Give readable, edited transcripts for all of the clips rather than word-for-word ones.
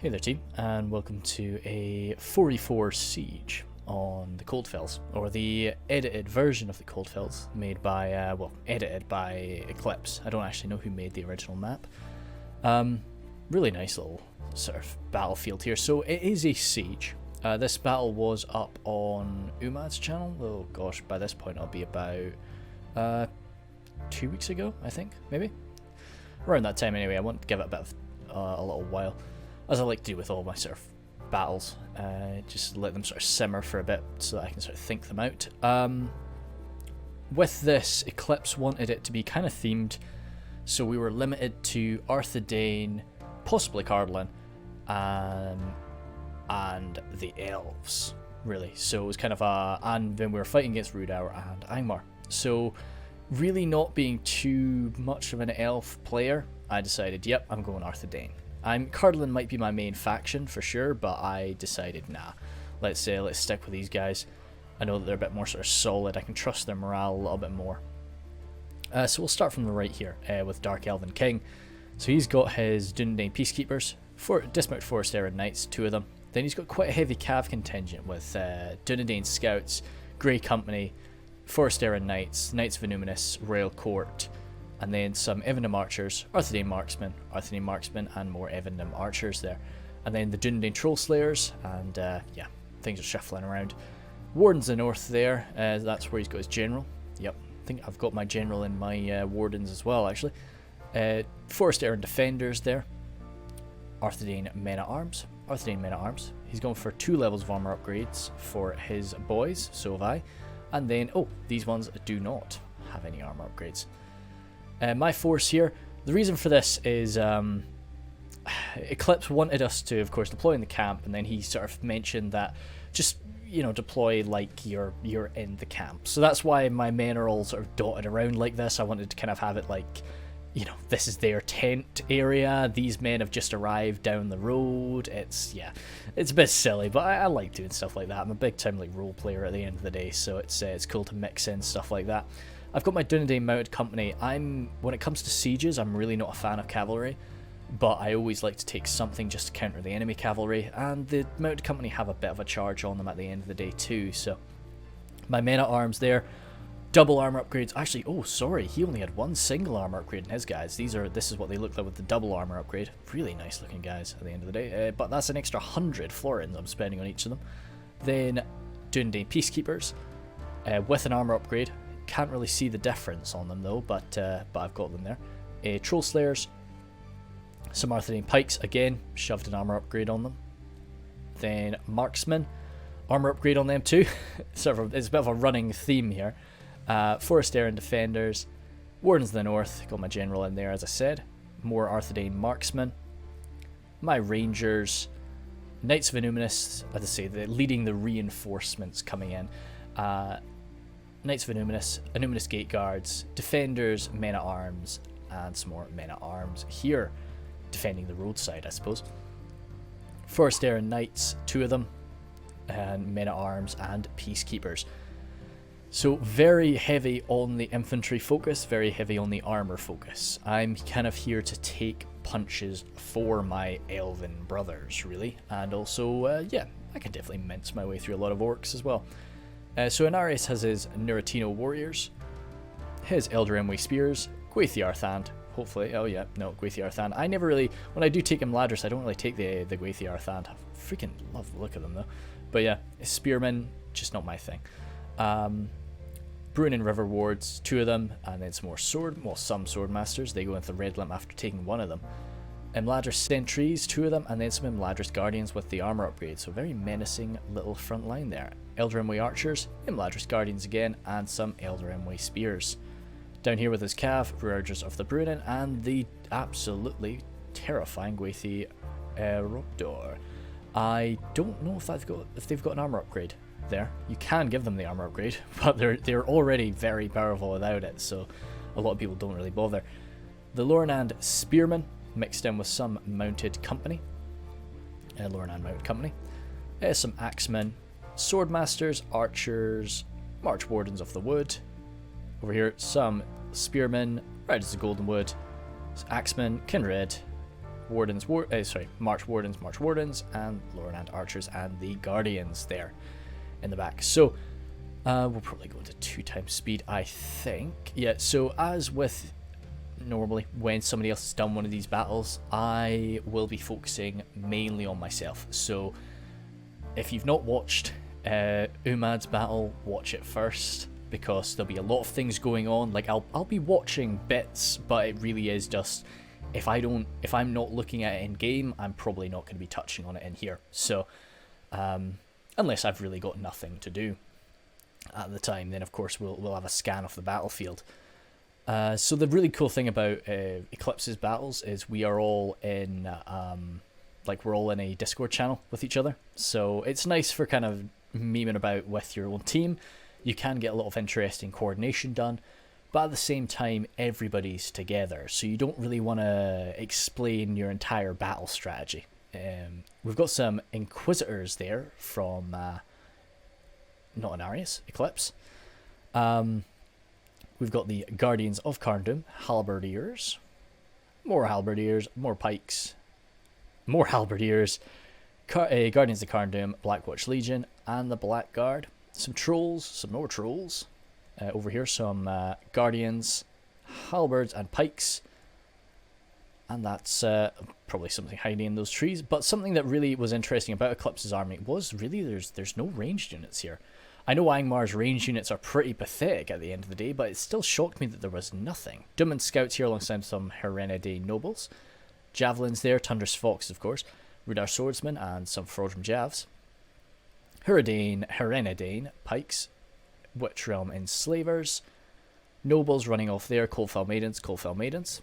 Hey there team, and welcome to a 4v4 siege on the Coldfells, or the edited version of the Coldfells, made by, edited by Eclipse. I don't actually know who made the original map. Really nice little sort of battlefield here. So it is a siege. This battle was up on Umad's channel. Oh gosh, by this point it'll be about 2 weeks ago, I think, maybe? Around that time anyway. I want to give it a bit of a little while, as I like to do with all my sort of battles, just let them sort of simmer for a bit so that I can sort of think them out. With this, Eclipse wanted it to be kind of themed, so we were limited to Arthedain, possibly Cardlin, and the elves, really. So it was kind of and then we were fighting against Rudour and Angmar. So really not being too much of an elf player, I decided, yep, I'm going Arthedain. Cardlin might be my main faction for sure, but I decided, nah, let's stick with these guys. I know that they're a bit more sort of solid. I can trust their morale a little bit more. So we'll start from the right here with Dark Elven King. So he's got his Dunedin Peacekeepers, Dismount Forest Errand Knights, 2 of them. Then he's got quite a heavy cav contingent with Dunedin Scouts, Grey Company, Forest Errand Knights, Knights of Illuminous, Royal Court, and then some Elven Archers, Arthedain Marksmen, and more Elven Archers there. And then the Dunedin Troll Slayers, and yeah, things are shuffling around. Wardens in the north there, that's where he's got his general. Yep, I think I've got my general in my Wardens as well, actually. Forest Errand Defenders there. Arthedain Men-at-Arms. He's going for 2 levels of armor upgrades for his boys, so have I. And then, oh, these ones do not have any armor upgrades. My force here, the reason for this is Eclipse wanted us to, of course, deploy in the camp, and then he sort of mentioned that just, you know, deploy like you're in the camp. So that's why my men are all sort of dotted around like this. I wanted to kind of have it like, you know, this is their tent area. These men have just arrived down the road. It's a bit silly, but I like doing stuff like that. I'm a big time like role player at the end of the day, so it's cool to mix in stuff like that. I've got my Dunedin Mounted Company. When it comes to sieges, I'm really not a fan of cavalry, but I always like to take something just to counter the enemy cavalry, and the Mounted Company have a bit of a charge on them at the end of the day too. So my men-at-arms there, double armor upgrades. Actually, oh sorry, he only had 1 single armor upgrade in his guys. This is what they look like with the double armor upgrade. Really nice looking guys at the end of the day. But that's an extra 100 florins I'm spending on each of them. Then Dunedin Peacekeepers with an armor upgrade. Can't really see the difference on them though, but I've got them there. Troll Slayers, some Arthedain Pikes, again, shoved an armor upgrade on them. Then Marksmen, armor upgrade on them too. It's a bit of a running theme here. Forest Errand Defenders, Wardens of the North, got my general in there as I said. More Arthedain Marksmen. My Rangers, Knights of Illuminous, as I say, they're leading the reinforcements coming in. Knights of Illuminous Gate Guards, Defenders, Men-at-Arms, and some more Men-at-Arms here, defending the roadside, I suppose. Forest Errand Knights, 2 of them, and Men-at-Arms and Peacekeepers. So very heavy on the infantry focus, very heavy on the armor focus. I'm kind of here to take punches for my elven brothers, really, and also, yeah, I can definitely mince my way through a lot of orcs as well. So Inarius has his Nuritino Warriors, his Elder Emwy Spears, Gwathi Arthand, hopefully. Oh yeah, no, Gwathi Arthand. I never really, when I do take him Ladris, I don't really take the Gwathi Arthand. I freaking love the look of them though. But yeah, Spearmen, just not my thing. Bruinen River Wards, 2 of them, and then some Swordmasters. They go into the Red Limp after taking 1 of them. Imladris Sentries, 2 of them, and then some Imladris Guardians with the armor upgrade. So very menacing little front line there. Elder Emwy Archers, Imladris Guardians again, and some Elder Emwy Spears. Down here with his Cav, Vergers of the Bruinen, and the absolutely terrifying Gwathi Rogdor. I don't know if they've got an armor upgrade there. You can give them the armor upgrade, but they're already very powerful without it, so a lot of people don't really bother. The Lornand Spearmen, mixed in with some Mounted Company. Lornand Mounted Company. Some Axemen, Swordmasters, Archers, March Wardens of the Wood. Over here, some Spearmen, Riders of Golden Wood, Axemen, Kinred, March Wardens, and Lorand Archers and the Guardians there in the back. So we'll probably go into 2 times speed, I think. Yeah, so as with normally when somebody else has done one of these battles, I will be focusing mainly on myself. So if you've not watched Umad's battle, watch it first, because there'll be a lot of things going on. Like I'll be watching bits, but it really is just if I'm not looking at it in game, I'm probably not going to be touching on it in here. So unless I've really got nothing to do at the time, then of course we'll have a scan of the battlefield. So the really cool thing about Eclipse's battles is we are all in we're all in a Discord channel with each other. So it's nice for kind of memeing about with your own team. You can get a lot of interesting coordination done, but at the same time everybody's together, so you don't really want to explain your entire battle strategy. We've got some Inquisitors there from not Anarius, Eclipse. We've got the Guardians of Carndum, Halberdiers, more Halberdiers, more Pikes, more Halberdiers, Guardians of Carndum, Blackwatch Legion, and the Blackguard. Some Trolls, some more Trolls. Over here, some Guardians, Halberds, and Pikes. And that's probably something hiding in those trees. But something that really was interesting about Eclipse's army was really there's no ranged units here. I know Angmar's range units are pretty pathetic at the end of the day, but it still shocked me that there was nothing. Doomman Scouts here alongside some Herenidae Nobles. Javelins there, Tundrous Fox of course, Rudar Swordsmen, and some Frodrum Javs. Herenidae Pikes, Witch Realm Enslavers. Nobles running off there, Coldfell Maidens,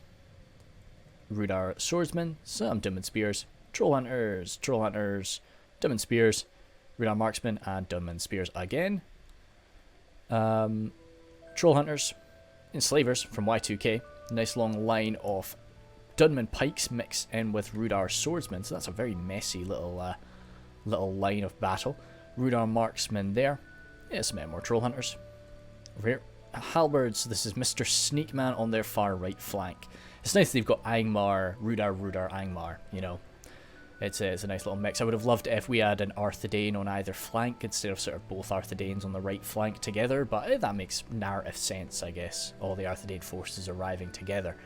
Rudar Swordsmen, some Doomman Spears, Troll Hunters, Doomman Spears, Rudar Marksmen, and Doomman Spears again. Troll Hunters, Enslavers from Y2K. Nice long line of Dunman Pikes mixed in with Rudar Swordsmen, so that's a very messy little line of battle. Rudar Marksmen there. Yeah, some more Troll Hunters. Over here, Halberds, this is Mr. Sneakman on their far right flank. It's nice they've got Angmar, Rudar, Angmar, you know. It's a nice little mix. I would have loved it if we had an Arthedain on either flank instead of sort of both Arthedains on the right flank together, but that makes narrative sense, I guess. All the Arthedain forces arriving together.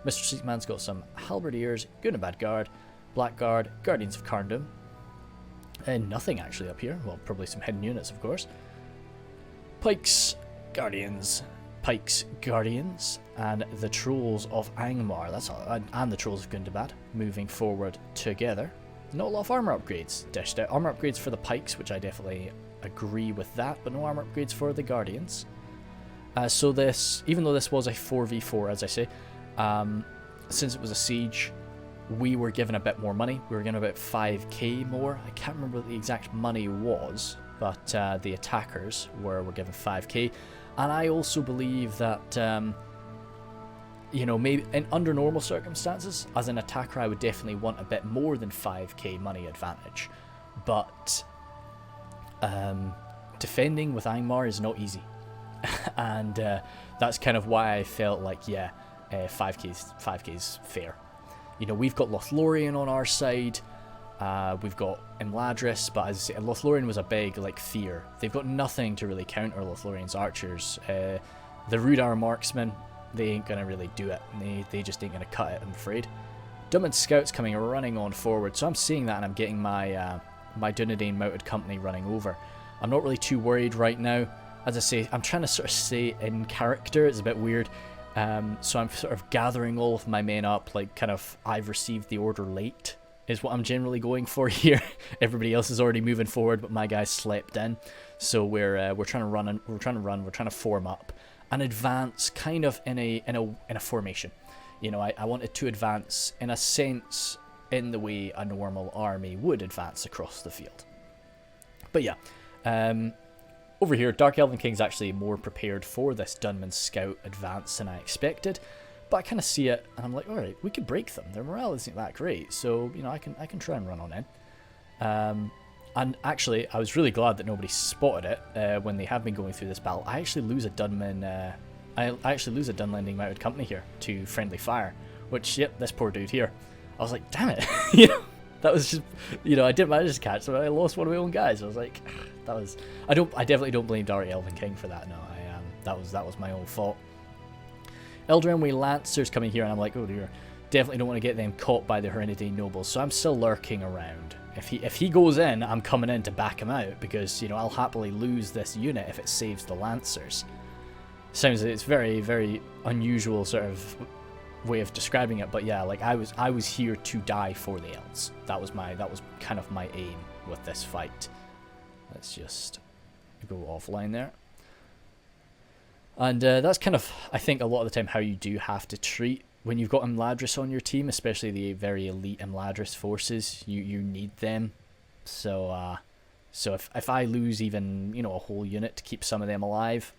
Mr. Sneakman's got some Halberdiers, Good and Bad Guard, Blackguard, Guardians of Carndum, and nothing actually up here. Well, probably some hidden units, of course. Pikes, Guardians, and the Trolls of Angmar. That's all, and the Trolls of Gundabad moving forward together. Not a lot of armor upgrades dished out. Armor upgrades for the Pikes, which I definitely agree with that, but no armor upgrades for the Guardians. So this, even though this was a 4v4, as I say, since it was a siege, we were given a bit more money. We were given about 5k more. I can't remember what the exact money was, but the attackers were given 5k. And I also believe that, you know, maybe under normal circumstances, as an attacker, I would definitely want a bit more than 5k money advantage. But defending with Angmar is not easy. And that's kind of why I felt like, yeah, 5k's fair. You know, we've got Lothlorien on our side. We've got Imladris, but as I say, Lothlorien was a big, like, fear. They've got nothing to really counter Lothlorien's archers. The Rudar Marksmen, they ain't gonna really do it. They just ain't gonna cut it, I'm afraid. Doomman Scouts coming running on forward, so I'm seeing that and I'm getting my my Dunedain mounted company running over. I'm not really too worried right now. As I say, I'm trying to sort of stay in character. It's a bit weird. So I'm sort of gathering all of my men up, like kind of I've received the order late is what I'm generally going for here. Everybody else is already moving forward, but my guys slept in. So we're trying to form up and advance kind of in a formation. You know, I wanted to advance in a sense in the way a normal army would advance across the field. But yeah, over here, Dark Elven King's actually more prepared for this Dunman Scout advance than I expected. But I kind of see it, and I'm like, all right, we could break them. Their morale isn't that great, so you know, I can try and run on in. And actually, I was really glad that nobody spotted it when they have been going through this battle. I actually lose a Dunman, I actually lose a Dunlending mounted company here to friendly fire, which, yep, this poor dude here. I was like, damn it, you know, that was just, you know, I didn't manage to catch them. I lost one of my own guys. I was like, that was, I definitely don't blame Dark Elven King for that. No, that was my own fault. Eldraine Lancers coming here, and I'm like, oh dear, definitely don't want to get them caught by the Arthedain nobles. So I'm still lurking around. If he goes in, I'm coming in to back him out, because, you know, I'll happily lose this unit if it saves the Lancers. Sounds like it's very, very unusual sort of way of describing it, but yeah, like I was here to die for the elves. That was kind of my aim with this fight. Let's just go offline there. And that's kind of, I think, a lot of the time how you do have to treat when you've got Imladris on your team, especially the very elite Imladris forces. You need them. So if I lose even, you know, a whole unit to keep some of them alive,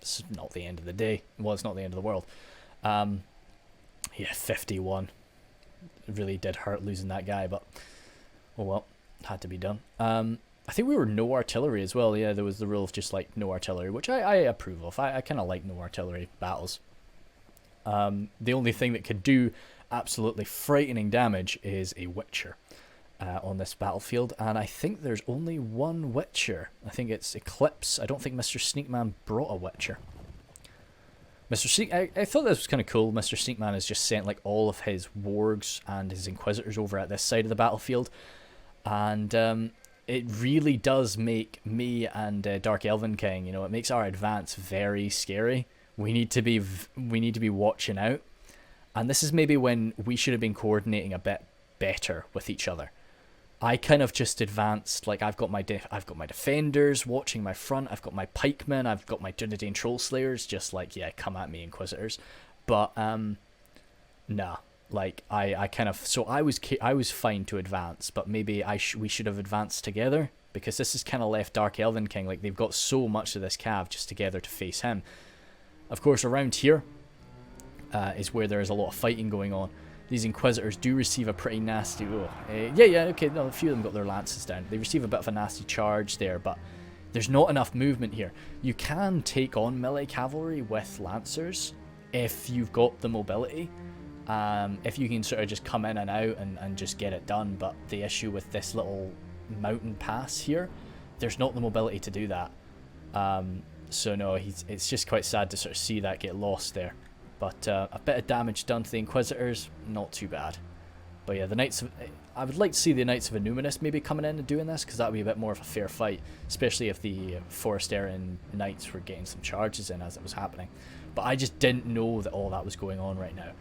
it's not the end of the day. Well, it's not the end of the world. Yeah, 51. It really did hurt losing that guy, but oh well, had to be done. I think we were no artillery as well. Yeah, there was the rule of just like no artillery, which I approve of. I kind of like no artillery battles. The only thing that could do absolutely frightening damage is a Witcher on this battlefield, and I think there's only one Witcher. I think it's Eclipse. I don't think Mr. Sneakman brought a Witcher. Mr. Sneak, I thought this was kind of cool. Mr. Sneakman has just sent like all of his wargs and his inquisitors over at this side of the battlefield, and it really does make me and Dark Elven King, you know, it makes our advance very scary. We need to be watching out, and this is maybe when we should have been coordinating a bit better with each other. I kind of just advanced, like I've got my defenders watching my front, I've got my pikemen, I've got my Dunedain troll slayers, just like, yeah, come at me, inquisitors. But nah, like I kind of, so I was fine to advance, but maybe we should have advanced together, because this has kind of left Dark Elven King, like they've got so much of this cav just together to face him. Of course, around here is where there is a lot of fighting going on. These Inquisitors do receive a pretty nasty... okay, no, a few of them got their lances down. They receive a bit of a nasty charge there, but there's not enough movement here. You can take on melee cavalry with lancers if you've got the mobility. If you can sort of just come in and out and just get it done, but the issue with this little mountain pass here, there's not the mobility to do that. So no, it's just quite sad to sort of see that get lost there. But a bit of damage done to the Inquisitors, not too bad. But yeah, I would like to see the Knights of Illuminus maybe coming in and doing this, because that would be a bit more of a fair fight, especially if the Forest Erin Knights were getting some charges in as it was happening. But I just didn't know that all that was going on right now.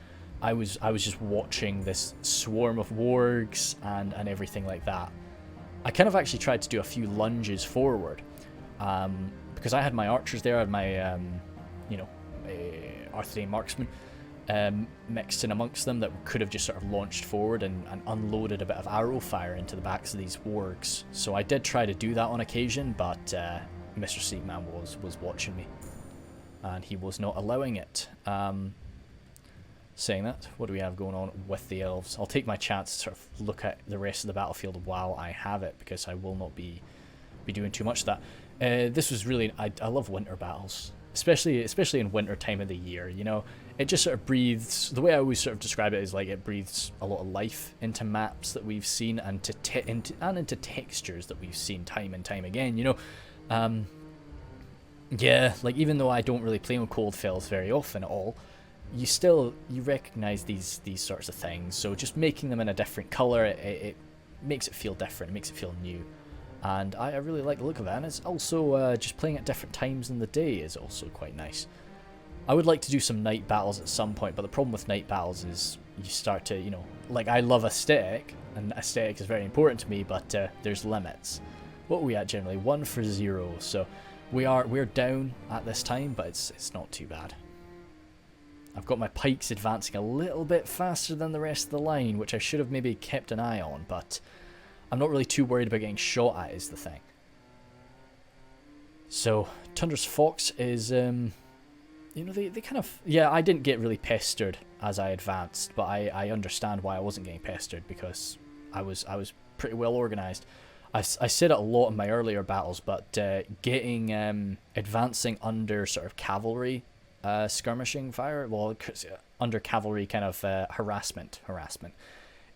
I was just watching this swarm of wargs and everything like that. I kind of actually tried to do a few lunges forward, because I had my archers there, I had my, Arthedain marksmen mixed in amongst them that could have just sort of launched forward and unloaded a bit of arrow fire into the backs of these wargs. So I did try to do that on occasion, but Mr. Seaman was watching me, and he was not allowing it. Saying that, what do we have going on with the elves? I'll take my chance to sort of look at the rest of the battlefield while I have it, because I will not be doing too much of that. This was really, I love winter battles. Especially in winter time of the year, you know, it just sort of breathes. The way I always sort of describe it is like it breathes a lot of life into maps that we've seen and into textures that we've seen time and time again. You know, yeah, like even though I don't really play on Coldfells very often at all, you recognize these sorts of things. So just making them in a different color, it makes it feel different. It makes it feel new. And I really like the look of it, and it's also just playing at different times in the day is also quite nice. I would like to do some night battles at some point, but the problem with night battles is you start to, you know, like I love aesthetic, and aesthetic is very important to me, but there's limits. What are we at generally? 1 for 0, so we're down at this time, but it's not too bad. I've got my pikes advancing a little bit faster than the rest of the line, which I should have maybe kept an eye on, but I'm not really too worried about getting shot at is the thing. So, Tundra's Fox is, you know, they kind of... Yeah, I didn't get really pestered as I advanced, but I understand why I wasn't getting pestered, because I was pretty well organised. I said it a lot in my earlier battles, but getting... advancing under sort of cavalry skirmishing fire, well, under cavalry kind of harassment,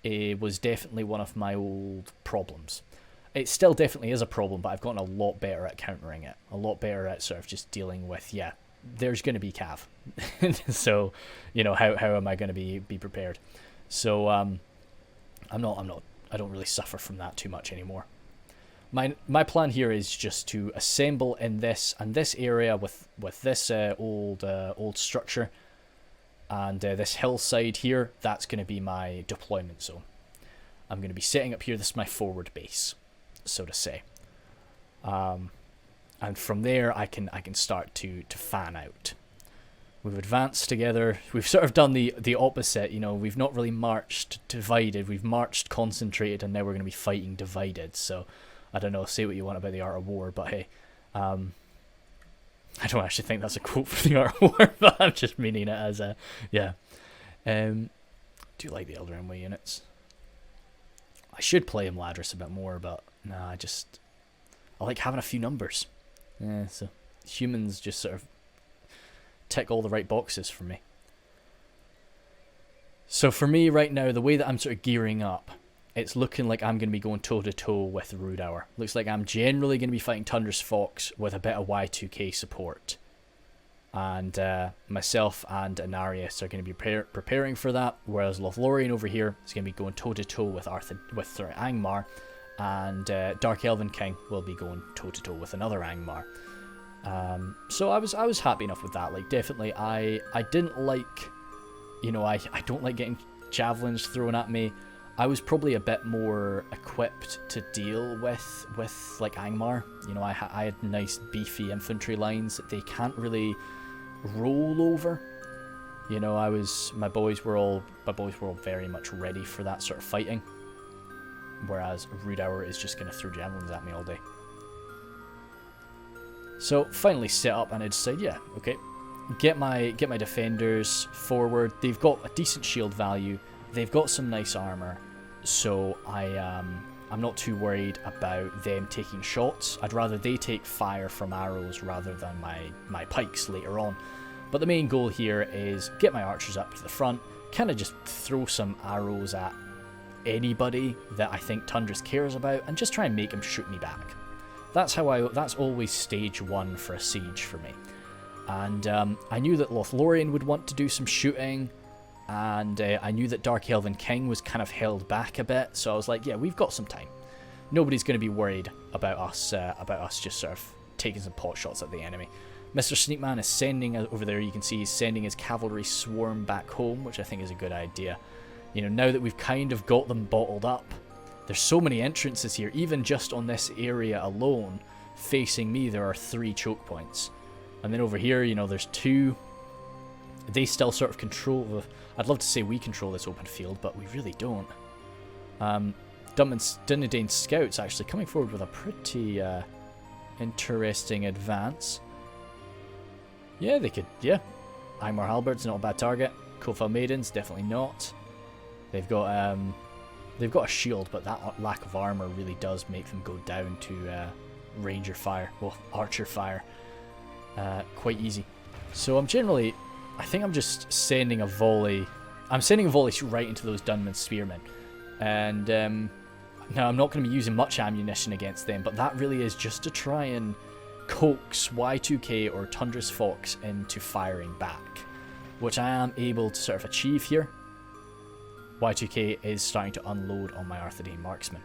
it was definitely one of my old problems. It still definitely is a problem, but I've gotten a lot better at countering it. A lot better at sort of just dealing with, yeah, there's going to be cav. So, you know, how am I going to be prepared? So, I don't really suffer from that too much anymore. My plan here is just to assemble in this area with this old structure, and this hillside here. That's going to be my deployment zone. I'm going to be setting up here. This is my forward base, so to say. And from there I can start to fan out. We've advanced together. We've sort of done the opposite. You know, we've not really marched divided. We've marched concentrated, and now we're going to be fighting divided. So, I don't know, say what you want about the Art of War, but hey, I don't actually think that's a quote from the Art of War, but I'm just meaning it as a, yeah. Do you like the Elder Way units? I should play him Ladris a bit more, but nah, I like having a few numbers. Yeah, so humans just sort of tick all the right boxes for me. So for me right now, the way that I'm sort of gearing up, it's looking like I'm going to be going toe-to-toe with Rude Hour. Looks like I'm generally going to be fighting Tundra's Fox with a bit of Y2K support. And myself and Anarius are going to be preparing for that, whereas Lothlorien over here is going to be going toe-to-toe with Angmar, and Dark Elven King will be going toe-to-toe with another Angmar. So I was happy enough with that. Like, definitely, I didn't like, you know, I don't like getting javelins thrown at me. I was probably a bit more equipped to deal with like Angmar. You know, I had nice beefy infantry lines that they can't really roll over. You know, my boys were all very much ready for that sort of fighting. Whereas Rude Hour is just going to throw javelins at me all day. So finally set up, and I decided, yeah, okay, get my defenders forward. They've got a decent shield value. They've got some nice armor, so I'm not too worried about them taking shots. I'd rather they take fire from arrows rather than my pikes later on. But the main goal here is get my archers up to the front, kind of just throw some arrows at anybody that I think Tundras cares about, and just try and make them shoot me back. That's always stage one for a siege for me. And I knew that Lothlorien would want to do some shooting, and I knew that Dark Elven King was kind of held back a bit, so I was like, yeah, we've got some time. Nobody's going to be worried about us just sort of taking some pot shots at the enemy. Mr. Sneakman is sending, over there you can see he's sending his cavalry swarm back home, which I think is a good idea. You know, now that we've kind of got them bottled up, there's so many entrances here. Even just on this area alone, facing me, there are 3 choke points. And then over here, you know, there's 2. They still sort of control. I'd love to say we control this open field, but we really don't. Dunedin scouts actually coming forward with a pretty interesting advance. Yeah, they could. Yeah, Angmar Halberds, not a bad target. Coldfells Maidens, definitely not. They've got a shield, but that lack of armor really does make them go down to ranger fire, well, archer fire, quite easy. So I think I'm just sending a volley. I'm sending a volley right into those Dunman spearmen, and now I'm not going to be using much ammunition against them, but that really is just to try and coax Y2K or Tundra's Fox into firing back, which I am able to sort of achieve here. Y2K is starting to unload on my Arthedain marksman,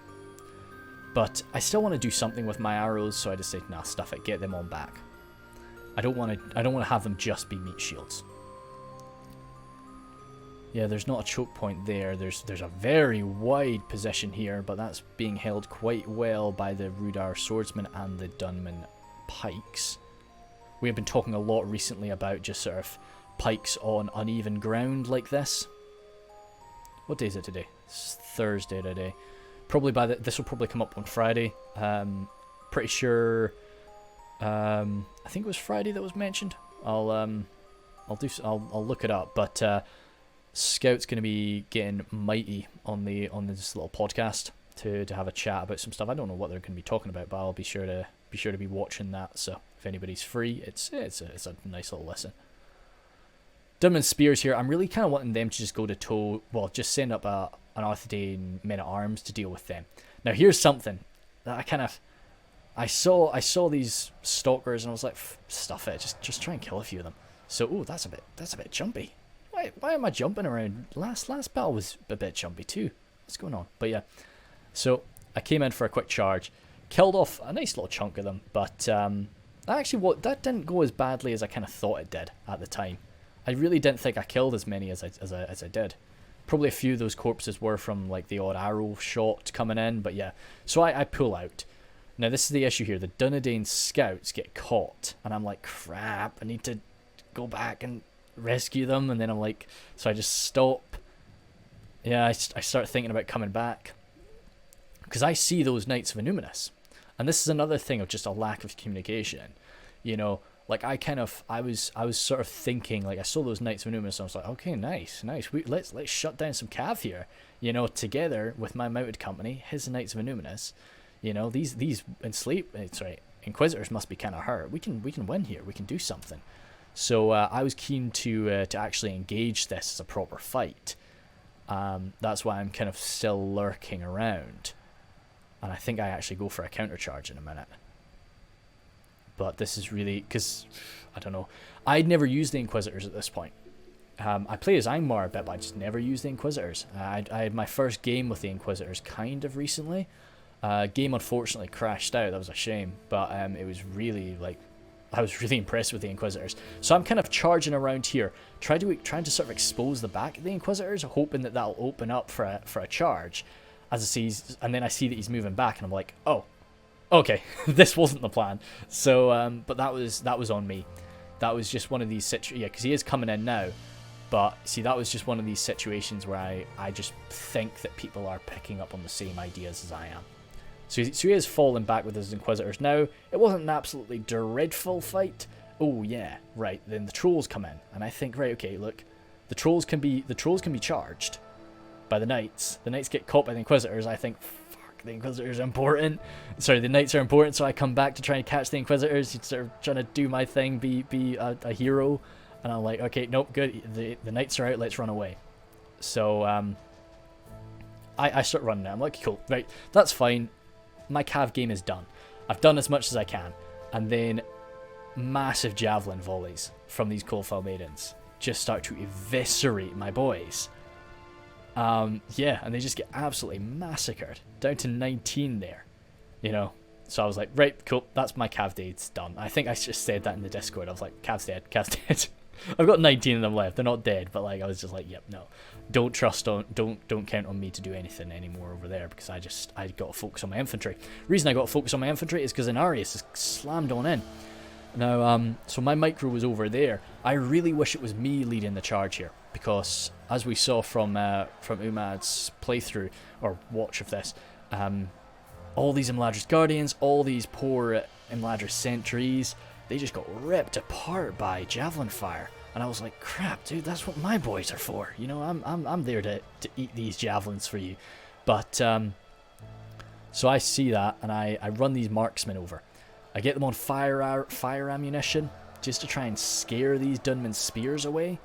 but I still want to do something with my arrows, so I decided, nah, stuff it, get them on back. I don't want to have them just be meat shields. Yeah, there's not a choke point there. There's a very wide position here, but that's being held quite well by the Rudar swordsmen and the Dunman pikes. We have been talking a lot recently about just sort of pikes on uneven ground like this. What day is it today? It's Thursday today. Probably this will probably come up on Friday. Pretty sure. I think it was Friday that was mentioned. I'll look it up. But Scout's going to be getting mighty on this little podcast to have a chat about some stuff. I don't know what they're going to be talking about, but I'll be sure to be watching that. So if anybody's free, it's a nice little listen. Dunman Spears here, I'm really kind of wanting them to just go to toe, well, just send up an Arthedain men-at-arms to deal with them. Now here's something that I saw these stalkers and I was like, stuff it, just try and kill a few of them. So that's a bit jumpy. Why am I jumping around? Last battle was a bit jumpy too. What's going on? But yeah, so I came in for a quick charge, killed off a nice little chunk of them, but that didn't go as badly as I kind of thought it did at the time. I really didn't think I killed as many as I did. Probably a few of those corpses were from like the odd arrow shot coming in, but yeah. So I pull out. Now this is the issue here. The Dunedain scouts get caught, and I'm like, crap, I need to go back and rescue them, and then I'm like, so I just stop. Yeah, I start thinking about coming back, because I see those Knights of Innuminus, and this is another thing of just a lack of communication. You know, like I was sort of thinking, like I saw those Knights of Innuminus, and I was like, okay, nice, let's shut down some cav here, you know, together with my mounted company, his Knights of Innuminus. You know, these Inquisitors must be kind of hurt. We can win here. We can do something. So I was keen to actually engage this as a proper fight. That's why I'm kind of still lurking around, and I think I actually go for a countercharge in a minute. But this is really because I don't know. I'd never used the Inquisitors at this point. I play as Angmar a bit, but I just never used the Inquisitors. I had my first game with the Inquisitors kind of recently. Game unfortunately crashed out. That was a shame, but it was really like I was really impressed with the Inquisitors. So I'm kind of charging around here, trying to sort of expose the back of the Inquisitors, hoping that that'll open up for a charge. As I see, and then I see that he's moving back, and I'm like, oh, okay, this wasn't the plan. So, but that was on me. That was just one of these situations. Yeah, because he is coming in now. But see, that was just one of these situations where I just think that people are picking up on the same ideas as I am. So he is falling back with his Inquisitors. Now, it wasn't an absolutely dreadful fight. Oh yeah, right. Then the trolls come in, and I think, right, okay, look, the trolls can be charged by the knights. The knights get caught by the Inquisitors. I think, fuck, the Inquisitors are important. Sorry, the knights are important. So I come back to try and catch the Inquisitors, sort of trying to do my thing, be a hero. And I'm like, okay, nope, good. The knights are out. Let's run away. So I start running now. I'm like, cool, right, that's fine. My cav game is done. I've done as much as I can. And then massive javelin volleys from these Coldfell maidens just start to eviscerate my boys. Yeah, and they just get absolutely massacred. Down to 19 there. You know? So I was like, right, cool, that's my cav date's done. I think I just said that in the Discord. I was like, cav's dead, cav's dead. I've got 19 of them left. They're not dead, but like I was just like, yep, no. Don't count on me to do anything anymore over there, because I got to focus on my infantry. Reason I got to focus on my infantry is because Inarius is slammed on in. Now, so my micro was over there. I really wish it was me leading the charge here, because as we saw from Umad's playthrough or watch of this, all these Imladris Guardians, all these poor Imladris sentries, they just got ripped apart by javelin fire. And I was like, crap, dude, that's what my boys are for. You know, I'm there to eat these javelins for you. But, so I see that, and I run these marksmen over. I get them on fire ammunition, just to try and scare these Dunman spears away.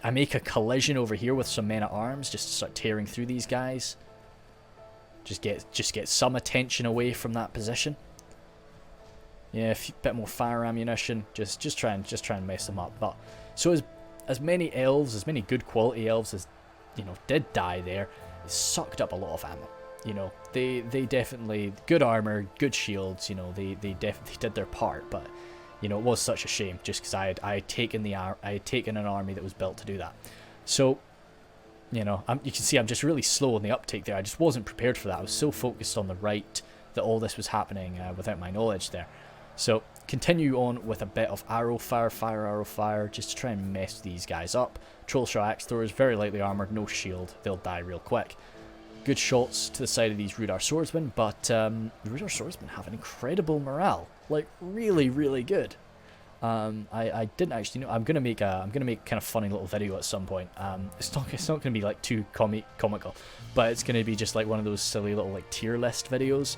I make a collision over here with some men-at-arms, just to start tearing through these guys. Just get some attention away from that position. Yeah, a bit more fire ammunition. Just try and mess them up. But so as many elves, as many good quality elves as did die there, it sucked up a lot of ammo. You know, they definitely good armor, good shields. You know, they definitely did their part. But it was such a shame just because I had taken an army that was built to do that. So you can see I'm just really slow on the uptake there. I just wasn't prepared for that. I was so focused on the right that all this was happening without my knowledge there. So continue on with a bit of arrow fire, just to try and mess these guys up. Troll shot axe throwers, very lightly armored, no shield, they'll die real quick. Good shots to the side of these Rudar swordsmen, but the Rudar swordsmen have an incredible morale, like really, really good. I didn't actually know. I'm gonna make kind of funny little video at some point. It's not gonna be like too comical, but it's gonna be just like one of those silly little like tier list videos.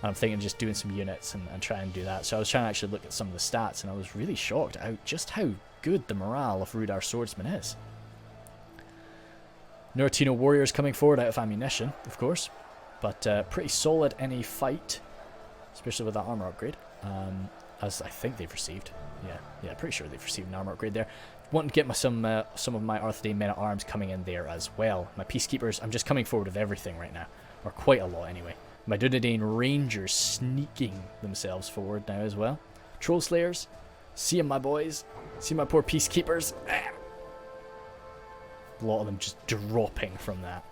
I'm thinking of just doing some units and try and do that. So I was trying to actually look at some of the stats, and I was really shocked at just how good the morale of Rudar swordsmen is. Nuritino warriors coming forward out of ammunition, of course. But pretty solid in a fight, especially with that armor upgrade. As I think they've received. Yeah, pretty sure they've received an armor upgrade there. Wanting to get some of my Arthedain men-at-arms coming in there as well. My peacekeepers, I'm just coming forward with everything right now. Or quite a lot anyway. My WWIT rangers sneaking themselves forward now as well. Troll slayers, see 'em, my boys. See my poor peacekeepers. A lot of them just dropping from that.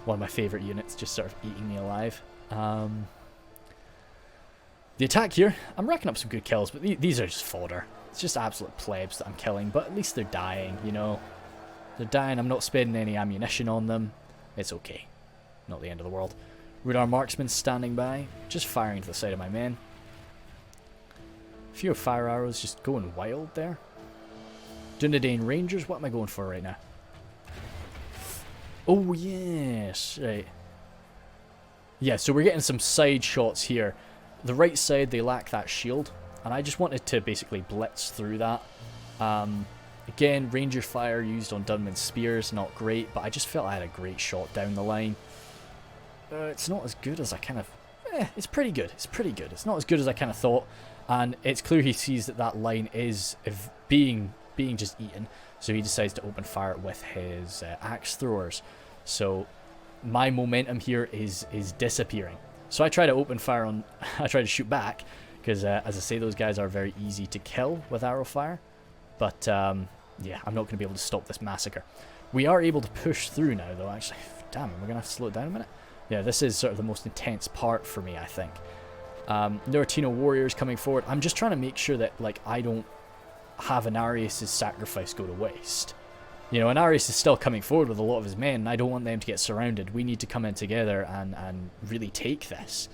One of my favourite units just sort of eating me alive. The attack here, I'm racking up some good kills, but these are just fodder. It's just absolute plebs that I'm killing, but at least they're dying, you know. They're dying, I'm not spending any ammunition on them. It's okay. Not the end of the world. Rudar marksmen standing by, just firing to the side of my men. A few fire arrows just going wild there. Dunedain Rangers, what am I going for right now? Oh yes, right. Yeah, so we're getting some side shots here. The right side, they lack that shield, and I just wanted to basically blitz through that. Again, ranger fire used on Dunman's spears, not great, but I just felt I had a great shot down the line. It's not as good as I kind of... it's pretty good. It's pretty good. It's not as good as I kind of thought, and it's clear he sees that that line is being just eaten, so he decides to open fire with his axe throwers. So my momentum here is disappearing. So I try to open fire on... I try to shoot back, because as I say, those guys are very easy to kill with arrow fire. But yeah, I'm not going to be able to stop this massacre. We are able to push through now, though, actually. Damn, we're going to have to slow it down a minute. Yeah, this is sort of the most intense part for me, I think. Nuritino warriors coming forward. I'm just trying to make sure that, like, I don't have Anarius' sacrifice go to waste. You know, Anarius is still coming forward with a lot of his men, and I don't want them to get surrounded. We need to come in together and really take this.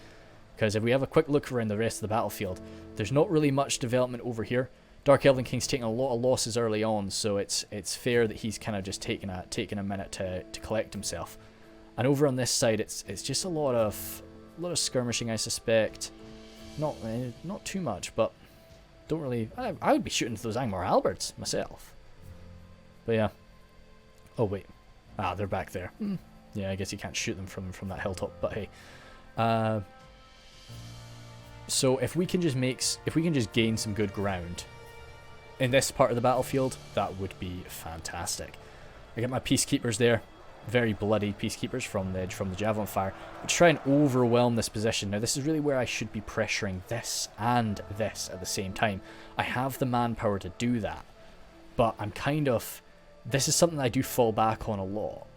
Because if we have a quick look around the rest of the battlefield, there's not really much development over here. Dark Elven King's taking a lot of losses early on, so it's fair that he's kind of just taking a minute to collect himself. And over on this side, it's just a lot of skirmishing, I suspect. Not too much, but don't really. I would be shooting those Angmar halberds myself. But yeah. Oh wait, they're back there. Yeah, I guess you can't shoot them from that hilltop. But hey, so if we can just gain some good ground in this part of the battlefield, that would be fantastic. I get my peacekeepers there. Very bloody peacekeepers from the javelin fire, but try and overwhelm this position. Now this is really where I should be pressuring this and this at the same time. I have the manpower to do that, but I'm kind of... This is something I do fall back on a lot.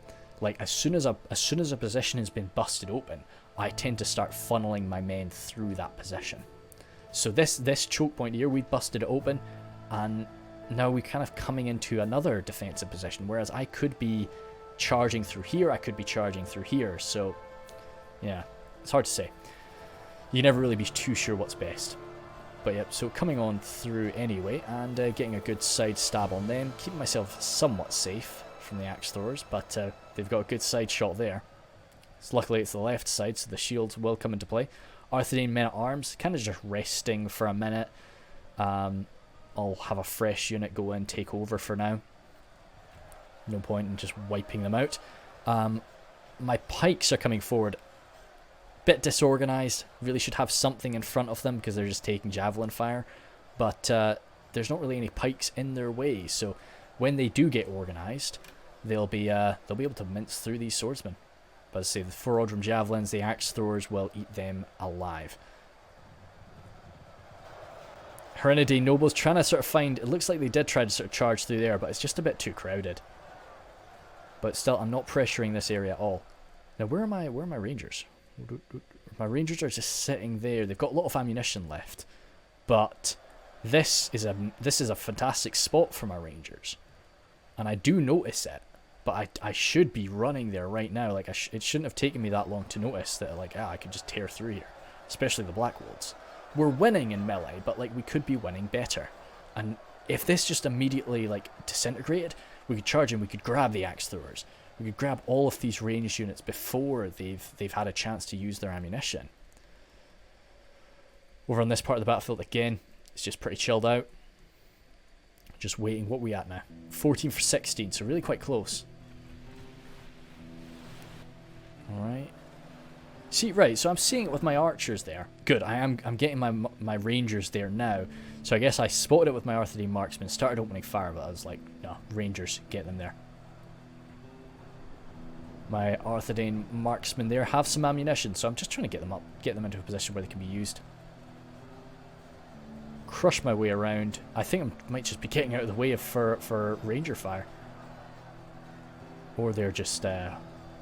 Like as soon as a position has been busted open, I tend to start funneling my men through that position. So this choke point here, we busted it open, and now we're kind of coming into another defensive position, whereas I could be charging through here, I could be charging through here, so yeah, it's hard to say. You never really be too sure what's best. But yeah, so coming on through anyway, and getting a good side stab on them, keeping myself somewhat safe from the axe throwers, but they've got a good side shot there. So luckily it's the left side, so the shields will come into play. Arthedain men-at-arms, kind of just resting for a minute. I'll have a fresh unit go in, take over for now. No point in just wiping them out. My pikes are coming forward. Bit disorganized. Really should have something in front of them because they're just taking javelin fire. But there's not really any pikes in their way. So when they do get organized, they'll be able to mince through these swordsmen. But as I say, the Reforged javelins, the axe throwers will eat them alive. Arthedain nobles trying to sort of find... It looks like they did try to sort of charge through there, but it's just a bit too crowded. But still, I'm not pressuring this area at all. Now, where are my rangers? My rangers are just sitting there. They've got a lot of ammunition left, but this is a fantastic spot for my rangers, and I do notice it. But I should be running there right now. Like it shouldn't have taken me that long to notice that. Like I could just tear through here, especially the Black Wolves. We're winning in melee, but like we could be winning better. And if this just immediately like disintegrated, we could charge in, we could grab the axe throwers. We could grab all of these ranged units before they've had a chance to use their ammunition. Over on this part of the battlefield again, it's just pretty chilled out. Just waiting. What are we at now? 14 for 16, so really quite close. Alright. See, right, so I'm seeing it with my archers there. Good, I'm getting my rangers there now. So I guess I spotted it with my Arthedain marksmen, started opening fire, but I was like, no, rangers, get them there. My Arthedain marksmen there have some ammunition, so I'm just trying to get them up, get them into a position where they can be used. Crush my way around. I think I might just be getting out of the way for ranger fire. Or they're just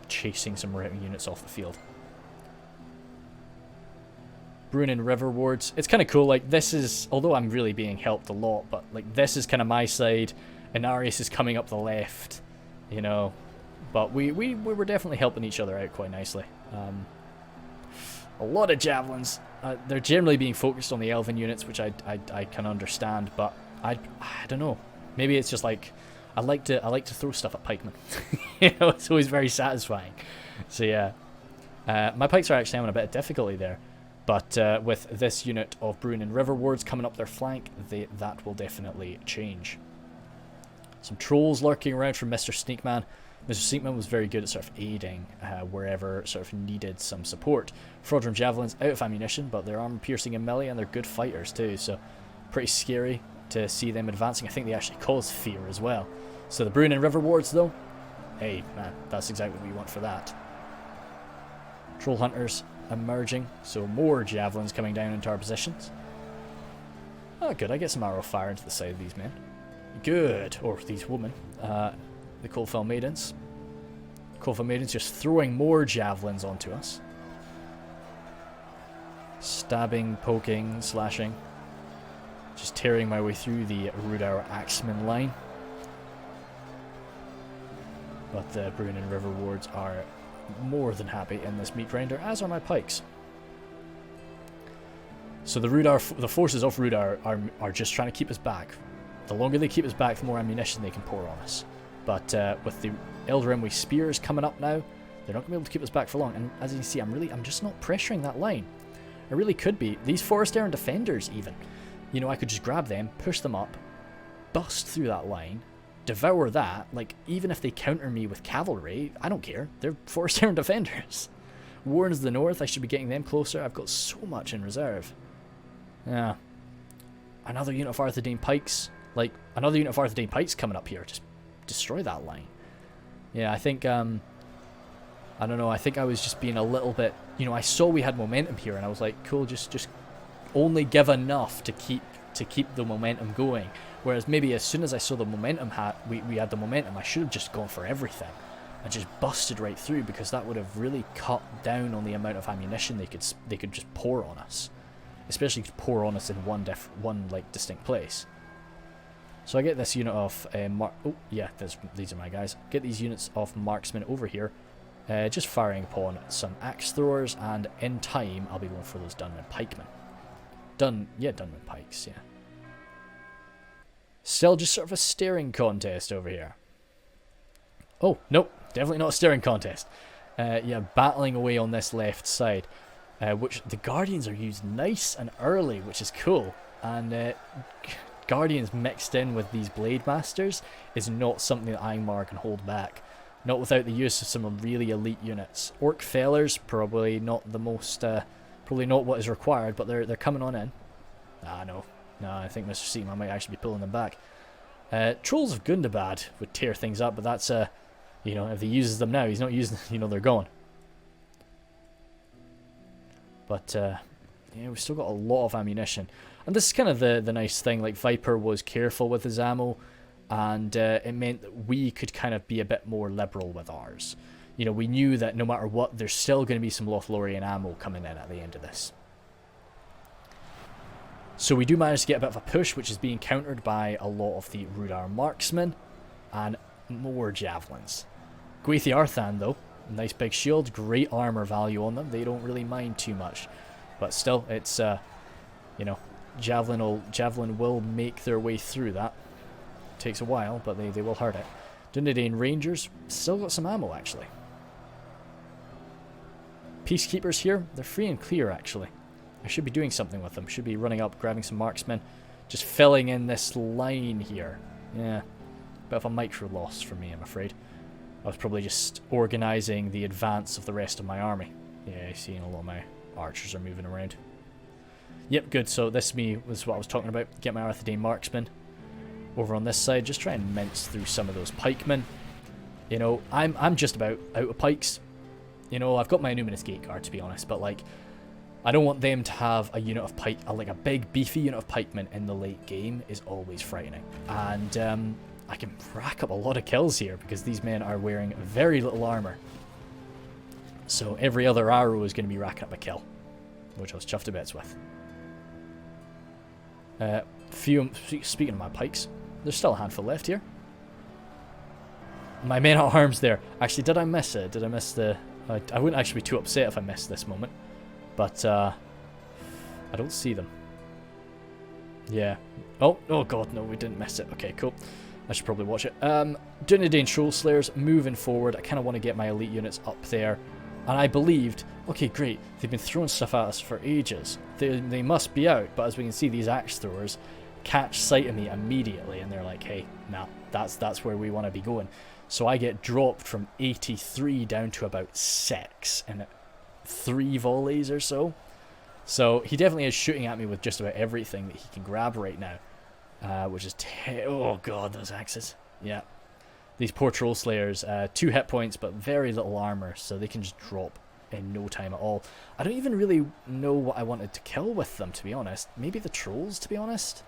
chasing some routing units off the field. Bruinen River Wards. It's kind of cool, like this is, although I'm really being helped a lot, but like this is kind of my side, and Arius is coming up the left, you know, but we were definitely helping each other out quite nicely. A lot of javelins. They're generally being focused on the elven units, which I can understand, but I don't know. Maybe it's just like I like to throw stuff at pikemen. You know, it's always very satisfying. So yeah, my pikes are actually having a bit of difficulty there. But with this unit of Bruinen River Wards coming up their flank, that will definitely change. Some trolls lurking around from Mr. Sneakman. Mr. Sneakman was very good at sort of aiding wherever sort of needed some support. Frodrum Javelins out of ammunition, but they're armor piercing in melee and they're good fighters too, so pretty scary to see them advancing. I think they actually cause fear as well. So the Bruinen River Wards though, hey man, that's exactly what we want for that. Troll Hunters emerging, so more javelins coming down into our positions. Oh good, I get some arrow fire into the side of these men. Good, or these women. The Coldfell Maidens. Coldfell Maidens just throwing more javelins onto us. Stabbing, poking, slashing. Just tearing my way through the Rudar Axeman line. But the Bruinen River Wards are more than happy in this meat grinder, as are my pikes. So the forces of Rudar are just trying to keep us back. The longer they keep us back, the more ammunition they can pour on us. But with the Elder Emwy spears coming up now, they're not going to be able to keep us back for long. And as you can see, I'm just not pressuring that line. I really could be. These Forest Aaron defenders even. You know, I could just grab them, push them up, bust through that line, devour that. Like, even if they counter me with cavalry, I don't care. They're Forest Aaron defenders. Warrens of the North, I should be getting them closer. I've got so much in reserve. Yeah. Another unit of Arthedain pikes. Like, another unit of Arthedain pikes coming up here. Just destroy that line. Yeah, I think, I don't know, I think I was just being a little bit, you know, I saw we had momentum here, and I was like, cool, just only give enough to keep the momentum going. Whereas maybe as soon as I saw the momentum we had the momentum, I should have just gone for everything. I just busted right through, because that would have really cut down on the amount of ammunition they could just pour on us. Especially pour on us in one like distinct place. So I get this unit of these are my guys. Get these units of marksmen over here, just firing upon some axe throwers, and in time I'll be going for those Dunman pikemen. Dunman pikes, yeah. Still just sort of a staring contest over here. Oh, nope, definitely not a staring contest. Yeah, battling away on this left side, which the Guardians are used nice and early, which is cool. And Guardians mixed in with these Blade Masters is not something that Angmar can hold back. Not without the use of some really elite units. Orc Fellers, probably not the most, probably not what is required, but they're coming on in. No, I think Mr. Seaman might actually be pulling them back. Trolls of Gundabad would tear things up, but that's, you know, if he uses them now, he's not using, you know, they're gone. But, yeah, we've still got a lot of ammunition. And this is kind of the nice thing, like Viper was careful with his ammo, and it meant that we could kind of be a bit more liberal with ours. You know, we knew that no matter what, there's still going to be some Lothlorien ammo coming in at the end of this. So we do manage to get a bit of a push, which is being countered by a lot of the Rudar marksmen, and more javelins. Gwathi Arthan, though, nice big shield, great armor value on them. They don't really mind too much. But still, it's, you know, Javelin will make their way through that. Takes a while, but they will hurt it. Dunedin Rangers, still got some ammo, actually. Peacekeepers here, they're free and clear, actually. I should be doing something with them. Should be running up, grabbing some marksmen. Just filling in this line here. Yeah, bit of a micro loss for me, I'm afraid. I was probably just organising the advance of the rest of my army. Yeah, seeing a lot of my archers are moving around. Yep, good. So this was what I was talking about. Get my Arthedain marksmen over on this side. Just try and mince through some of those pikemen. You know, I'm just about out of pikes. You know, I've got my Numinous Gate Guard, to be honest, but like, I don't want them to have a unit of pike, like a big beefy unit of pikemen in the late game is always frightening. And I can rack up a lot of kills here because these men are wearing very little armor. So every other arrow is going to be racking up a kill, which I was chuffed to bits with. Speaking of my pikes, there's still a handful left here. My men at arms there. Actually, did I miss it? Did I miss the... I wouldn't actually be too upset if I missed this moment. But, I don't see them. Yeah. Oh god, no, we didn't miss it. Okay, cool. I should probably watch it. WWIT Troll Slayers moving forward. I kind of want to get my elite units up there. And I believed, okay, great, they've been throwing stuff at us for ages. They must be out, but as we can see, these axe throwers catch sight of me immediately, and they're like, hey, nah, that's where we want to be going. So I get dropped from 83 down to about 6 in 3 volleys or so. So he definitely is shooting at me with just about everything that he can grab right now, which is oh god, those axes. Yeah. These poor Troll Slayers, 2 hit points but very little armor, so they can just drop in no time at all. I don't even really know what I wanted to kill with them, to be honest. Maybe the trolls, to be honest.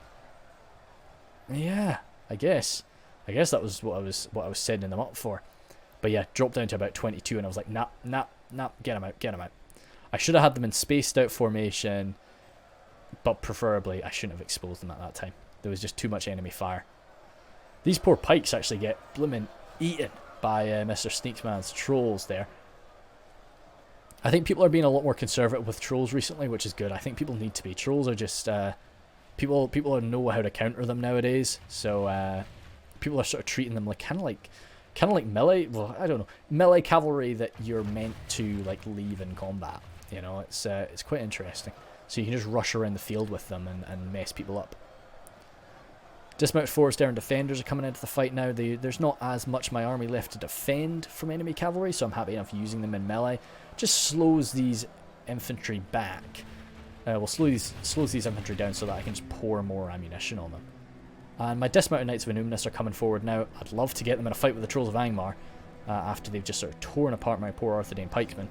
Yeah, I guess that was what I was sending them up for. But yeah, dropped down to about 22, and I was like, nah, get them out. I should have had them in spaced out formation, but preferably I shouldn't have exposed them at that time. There was just too much enemy fire. These poor pikes actually get blimmin' eaten by Mr. Sneaksman's trolls there. I think people are being a lot more conservative with trolls recently, which is good. I think people need to be. Trolls are just... people know how to counter them nowadays, so people are sort of treating them like kind of like melee... Well, I don't know. Melee cavalry that you're meant to like leave in combat. You know, it's quite interesting. So you can just rush around the field with them and mess people up. Dismounted Forester and Defenders are coming into the fight now. There's not as much my army left to defend from enemy cavalry, so I'm happy enough using them in melee. Just slows these infantry back. Slows these infantry down so that I can just pour more ammunition on them. And my Dismounted Knights of Innuminous are coming forward now. I'd love to get them in a fight with the Trolls of Angmar after they've just sort of torn apart my poor Arthedain pikemen.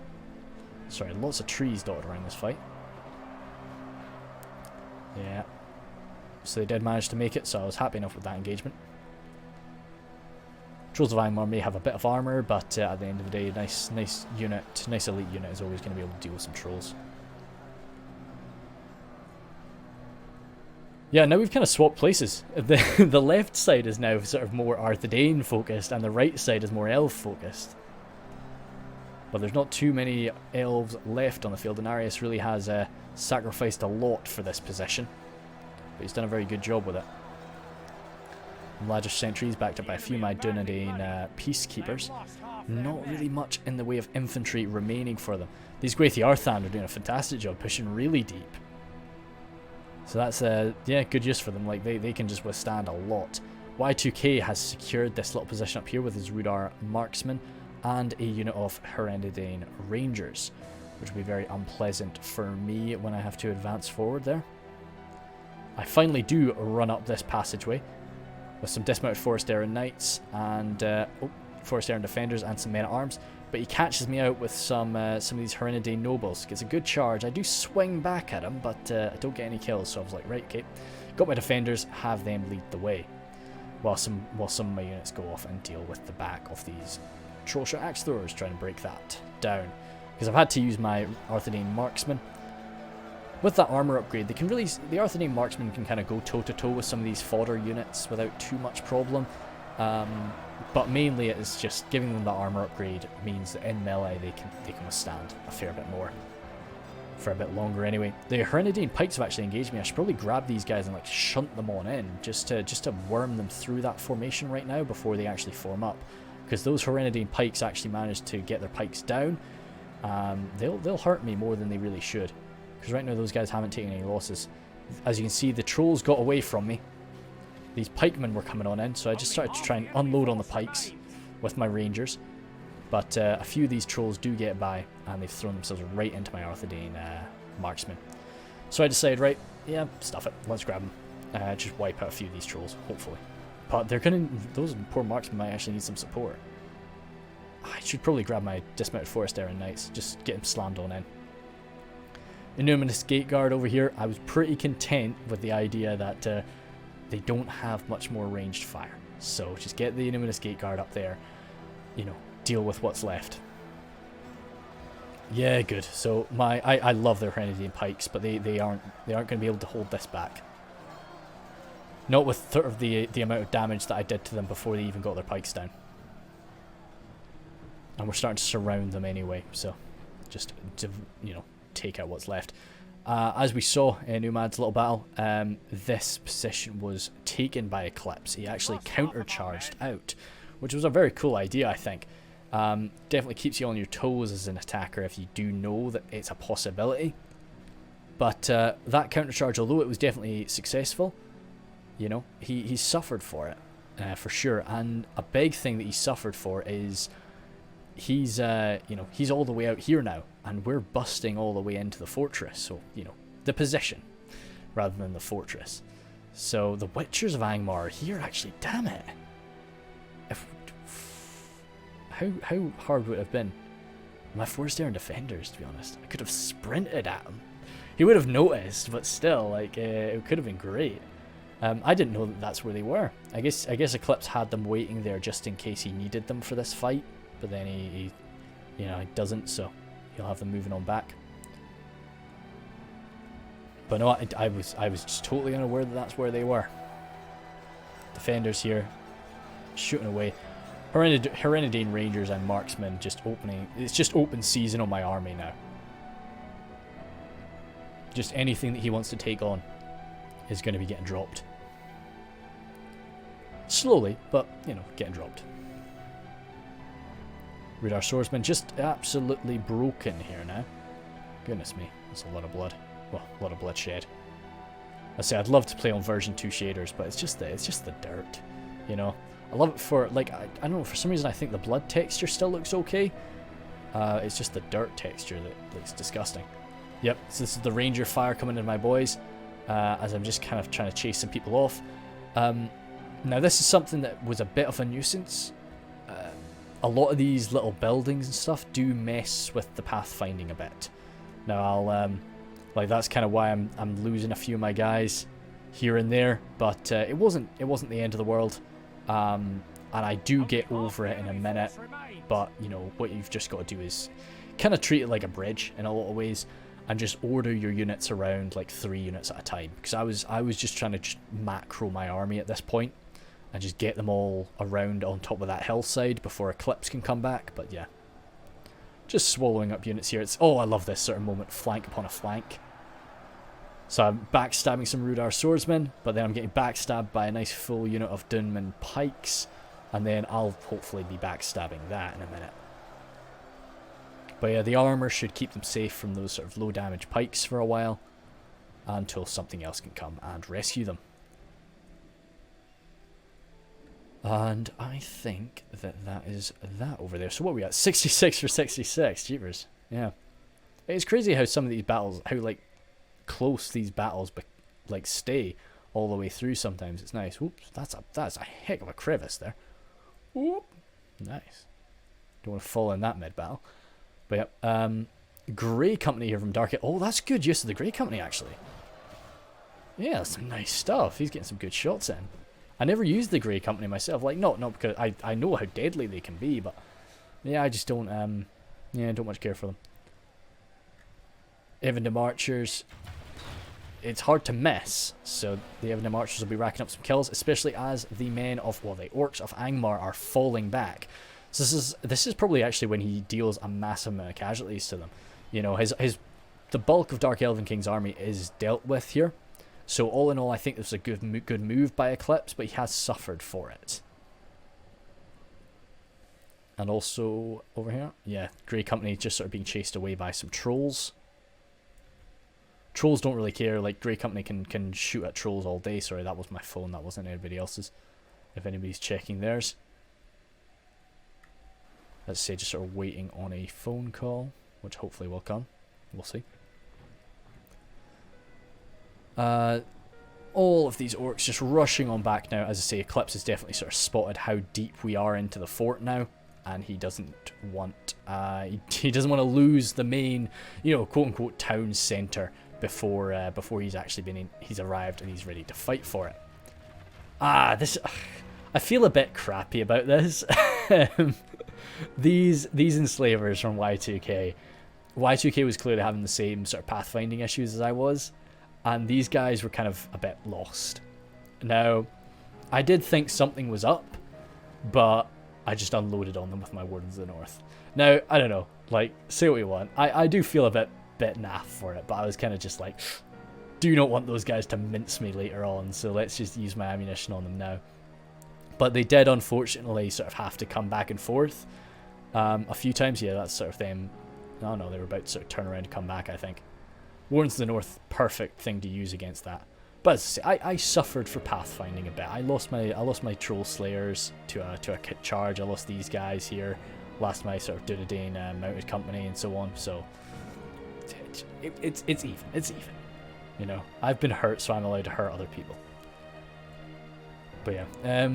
Sorry, lots of trees dotted around this fight. Yeah. So they did manage to make it, so I was happy enough with that engagement. Trolls of Angmar may have a bit of armor, but at the end of the day, nice elite unit is always going to be able to deal with some trolls. Yeah, now we've kind of swapped places. The left side is now sort of more Arthedain focused, and the right side is more elf focused. But there's not too many elves left on the field, and Arius really has sacrificed a lot for this position. But he's done a very good job with it. Larger sentries backed up by a few of my WWIT peacekeepers. Not really much in the way of infantry remaining for them. These Gwaithi Arthan are doing a fantastic job, pushing really deep. So that's yeah, good use for them. Like they can just withstand a lot. Y2K has secured this little position up here with his Rudar marksmen and a unit of Arthedain Rangers, which will be very unpleasant for me when I have to advance forward there. I finally do run up this passageway with some Dismounted Forester and Knights and Forester and Defenders and some men-at-arms, but he catches me out with some of these Arthedain nobles. Gets a good charge. I do swing back at him, but I don't get any kills, so I was like, right, okay. Got my Defenders, have them lead the way, while some of my units go off and deal with the back of these Trollshire Axe Throwers, trying to break that down. Because I've had to use my Arthedain Marksmen. With that armor upgrade, the Arthedain Marksmen can kind of go toe-to-toe with some of these fodder units without too much problem. But mainly it is just giving them that armor upgrade means that in melee they can withstand a fair bit more. For a bit longer anyway. The Arthedain Pikes have actually engaged me. I should probably grab these guys and like shunt them on in, just to worm them through that formation right now before they actually form up. Because those Arthedain Pikes actually managed to get their pikes down. They'll hurt me more than they really should. Because right now those guys haven't taken any losses. As you can see, the trolls got away from me. These pikemen were coming on in, so I just started to try and unload on the pikes with my rangers. But a few of these trolls do get by, and they've thrown themselves right into my Arthedain marksman. So I decided, right, yeah, stuff it. Let's grab them. Just wipe out a few of these trolls, hopefully. But they're gonna, those poor marksmen might actually need some support. I should probably grab my dismounted forest Aaron Knights, just get them slammed on in. Innuminous Gate Guard over here. I was pretty content with the idea that they don't have much more ranged fire. So just get the Innuminous Gate Guard up there, you know, deal with what's left. Yeah, good. So I love their Arthedain pikes, but they aren't going to be able to hold this back. Not with sort of the amount of damage that I did to them before they even got their pikes down. And we're starting to surround them anyway, so just to, you know, take out what's left. As we saw in Umad's little battle, this position was taken by Eclipse. He actually countercharged out, which was a very cool idea, I think. Definitely keeps you on your toes as an attacker if you do know that it's a possibility. But that countercharge, although it was definitely successful, you know, he suffered for it, for sure. And a big thing that he suffered for is he's you know, he's all the way out here now, and we're busting all the way into the fortress. So, you know, the position rather than the fortress. So the Witchers of Angmar are here, actually. Damn it! How hard would it have been? My Forest defenders, to be honest. I could have sprinted at him. He would have noticed, but still, like, it could have been great. I didn't know that that's where they were. I guess Eclipse had them waiting there just in case he needed them for this fight, but then he you know, he doesn't, so he'll have them moving on back. But no, I was just totally unaware that that's where they were. Defenders here, shooting away. Arthedain Rangers and Marksmen just opening. It's just open season on my army now. Just anything that he wants to take on is going to be getting dropped. Slowly, but, you know, getting dropped. Rudar Swordsman just absolutely broken here now. Goodness me, that's a lot of blood. Well, a lot of bloodshed. I say I'd love to play on version 2 shaders, but it's just the dirt, you know. I love it for, like, I don't know, for some reason I think the blood texture still looks okay. It's just the dirt texture that looks disgusting. Yep, so this is the Ranger fire coming into my boys, as I'm just kind of trying to chase some people off. Now this is something that was a bit of a nuisance. A lot of these little buildings and stuff do mess with the pathfinding a bit. Now I'll, like, that's kind of why I'm losing a few of my guys here and there, but it wasn't the end of the world. And I do get over it in a minute, but you know what you've just got to do is kind of treat it like a bridge in a lot of ways, and just order your units around like 3 units at a time, because I was just trying to macro my army at this point and just get them all around on top of that hillside before Eclipse can come back. But yeah, just swallowing up units here. It's, oh, I love this sort of moment, flank upon a flank. So I'm backstabbing some Rudar Swordsmen, but then I'm getting backstabbed by a nice full unit of Dunman Pikes, and then I'll hopefully be backstabbing that in a minute. But yeah, the armor should keep them safe from those sort of low damage pikes for a while, until something else can come and rescue them. And I think that is that over there. So what are we at? 66 for 66. Jeepers. Yeah. It's crazy how some of these battles, how like close these battles like stay all the way through sometimes. It's nice. Oops, that's a heck of a crevice there. Oop. Nice. Don't want to fall in that mid battle. But yeah, Grey Company here from Dark. Oh, that's good use of the Grey Company actually. Yeah, that's some nice stuff. He's getting some good shots in. I never used the Grey Company myself. Like, not because I know how deadly they can be, but yeah, I just don't don't much care for them. Elven Archers, it's hard to miss, so the Elven Archers will be racking up some kills, especially as the men of, well, the Orcs of Angmar are falling back. So this is probably actually when he deals a massive amount of casualties to them. You know, the bulk of Dark Elven King's army is dealt with here. So all in all, I think this was a good move by Eclipse, but he has suffered for it. And also over here, yeah, Grey Company just sort of being chased away by some trolls. Trolls don't really care. Like, Grey Company can shoot at trolls all day. Sorry, that was my phone. That wasn't anybody else's. If anybody's checking theirs. Let's say just sort of waiting on a phone call, which hopefully will come. We'll see. All of these orcs just rushing on back now. As I say, Eclipse has definitely sort of spotted how deep we are into the fort now, and he doesn't want he doesn't want to lose the main, you know, quote unquote town center before he's actually he's arrived and he's ready to fight for it. I feel a bit crappy about this. These enslavers from Y2K. Y2K was clearly having the same sort of pathfinding issues as I was, and these guys were kind of a bit lost. Now, I did think something was up, but I just unloaded on them with my Wardens of the North. Now, I don't know, like, say what you want. I do feel a bit naff for it, but I was kind of just like, do not want those guys to mince me later on, so let's just use my ammunition on them now. But they did, unfortunately, sort of have to come back and forth a few times. Yeah, that's sort of them. No, they were about to sort of turn around and come back, I think. Wardens of the North, perfect thing to use against that. But as I say, I suffered for pathfinding a bit. I lost my Troll Slayers to a kit charge. I lost these guys here. Lost my sort of WWIT mounted company and so on. So it's even. It's even. You know, I've been hurt, so I'm allowed to hurt other people. But yeah,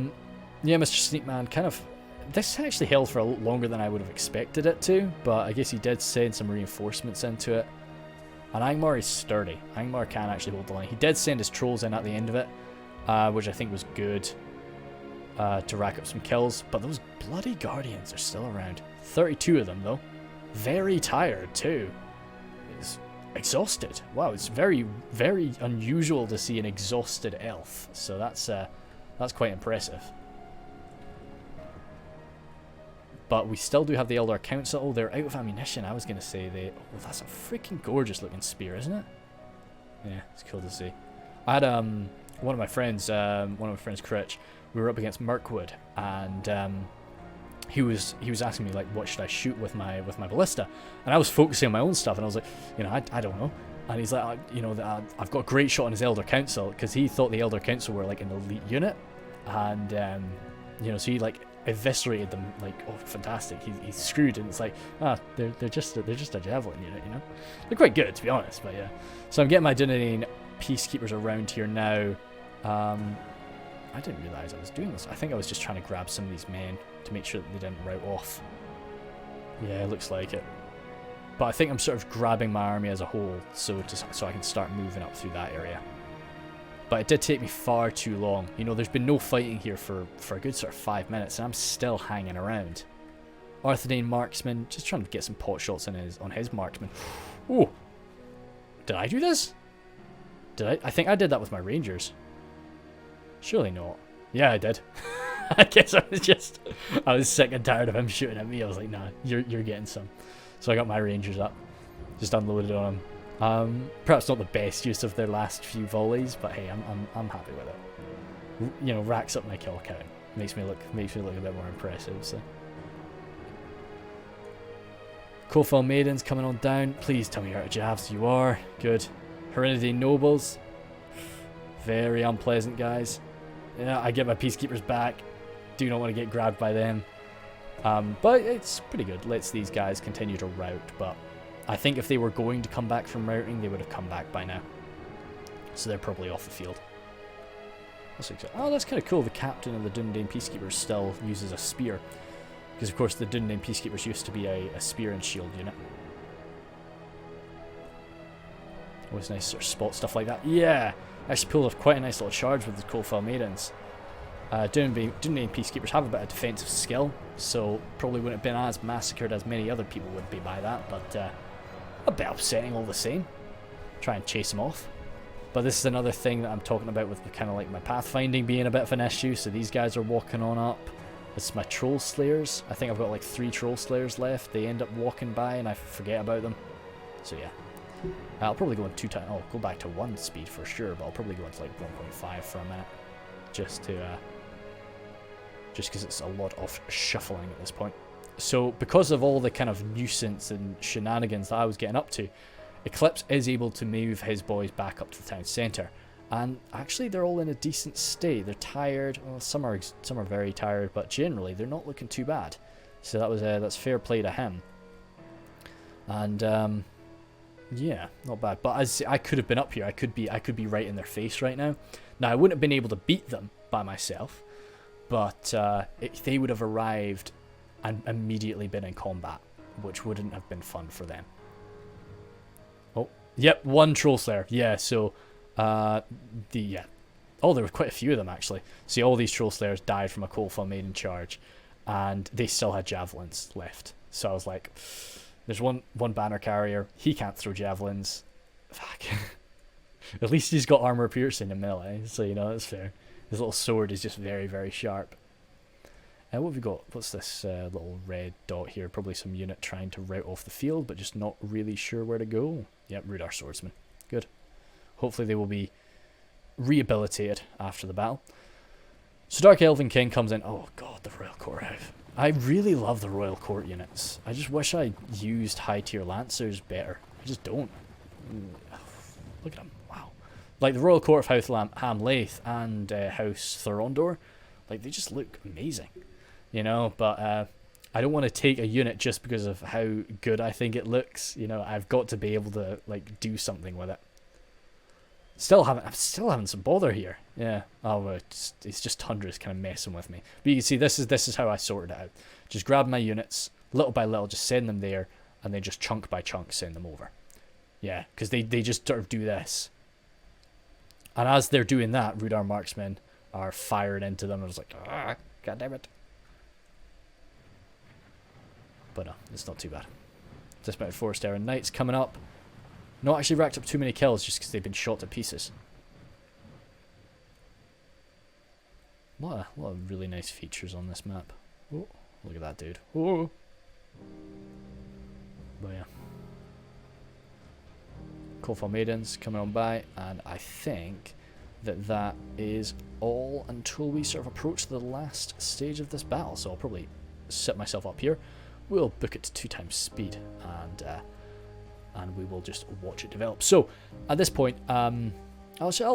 Mr. Sneakman kind of. This actually held for a lot longer than I would have expected it to, but I guess he did send some reinforcements into it. And Angmar is sturdy. Angmar can actually hold the line. He did send his trolls in at the end of it, which I think was good to rack up some kills. But those bloody Guardians are still around. 32 of them, though. Very tired, too. It's exhausted. Wow, it's very, very unusual to see an exhausted elf. So that's quite impressive. But we still do have the Elder Council. Oh, they're out of ammunition. I was going to say they... Oh, that's a freaking gorgeous looking spear, isn't it? Yeah, it's cool to see. I had one of my friends, Critch, we were up against Mirkwood, and he was asking me, like, what should I shoot with my ballista? And I was focusing on my own stuff, and I was like, you know, I don't know. And he's like, you know, I've got a great shot on his Elder Council, because he thought the Elder Council were, like, an elite unit. And, you know, so he, like, eviscerated them, like, oh, fantastic. He's screwed, and it's like, they're just a javelin unit, you know. They're quite good, to be honest, but yeah. So I'm getting my Dunedin peacekeepers around here now. I didn't realise I was doing this. I think I was just trying to grab some of these men to make sure that they didn't rout off. Yeah, it looks like it. But I think I'm sort of grabbing my army as a whole, so I can start moving up through that area. But it did take me far too long. You know, there's been no fighting here for a good sort of 5 minutes, and I'm still hanging around. Arthedain marksman, just trying to get some pot shots on his marksman. Oh, did I do this? Did I? I think I did that with my rangers. Surely not. Yeah, I did. I guess I was sick and tired of him shooting at me. I was like, nah, you're getting some. So I got my rangers up, just unloaded on him. Perhaps not the best use of their last few volleys, but hey, I'm happy with it. You know, racks up my kill count. Makes me look a bit more impressive. So, Coldfells maidens coming on down. Please tell me you're out of jabs. You are good. Hereditary nobles. Very unpleasant guys. Yeah, I get my peacekeepers back. Do not want to get grabbed by them. But it's pretty good. Lets these guys continue to rout, but I think if they were going to come back from routing, they would have come back by now. So they're probably off the field. Oh, that's kind of cool. The captain of the Dunedin Peacekeepers still uses a spear. Because, of course, the Dunedin Peacekeepers used to be a spear and shield unit. Always nice sort of spot stuff like that. Yeah! Actually pulled off quite a nice little charge with the Coldfells Maidens. Dunedin Peacekeepers have a bit of defensive skill, so probably wouldn't have been as massacred as many other people would be by that, but a bit upsetting all the same. Try and chase them off. But this is another thing that I'm talking about with kind of like my pathfinding being a bit of an issue. So these guys are walking on up. This is my Troll Slayers. I think I've got like 3 Troll Slayers left. They end up walking by and I forget about them. So yeah. I'll probably go in 2 times. I'll go back to 1 speed for sure, but I'll probably go into like 1.5 for a minute. Just because it's a lot of shuffling at this point. So because of all the kind of nuisance and shenanigans that I was getting up to, Eclipse is able to move his boys back up to the town centre, and actually they're all in a decent state. They're tired. Well, some are very tired, but generally they're not looking too bad. So that was that's fair play to him. And yeah, not bad. But as I could have been up here, I could be right in their face right now. Now I wouldn't have been able to beat them by myself, but they would have arrived and immediately been in combat, which wouldn't have been fun for them. Oh, yep, one troll slayer. Yeah, so oh, there were quite a few of them actually. See, all these troll slayers died from a Coldfell maiden charge, and they still had javelins left. So I was like, there's one banner carrier. He can't throw javelins. Fuck. At least he's got armor piercing and melee, so you know that's fair. His little sword is just very, very sharp. What have we got? What's this little red dot here? Probably some unit trying to rout off the field, but just not really sure where to go. Yep, Rudar swordsman. Good. Hopefully they will be rehabilitated after the battle. So Dark Elven King comes in. Oh god, the Royal Court House. I really love the Royal Court units. I just wish I used high tier Lancers better. I just don't. Look at them. Wow. Like the Royal Court of House Hamlaith and House Thorondor, like they just look amazing. You know, but I don't want to take a unit just because of how good I think it looks. You know, I've got to be able to like do something with it. I'm still having some bother here. Yeah. Oh, it's just Tundra's kind of messing with me. But you can see this is how I sorted it out. Just grab my units little by little, just send them there, and then just chunk by chunk send them over. Yeah, because they just sort of do this. And as they're doing that, Rudar marksmen are firing into them. I was like, ah, god damn it. But no, it's not too bad. Dismounted Forest Errand Knights coming up. Not actually racked up too many kills just because they've been shot to pieces. A lot of really nice features on this map. Oh, look at that dude. Oh. But yeah. Coldfell Maidens coming on by, and I think that is all until we sort of approach the last stage of this battle. So I'll probably set myself up here. We'll book it to 2 times speed, and we will just watch it develop. So at this point, I'll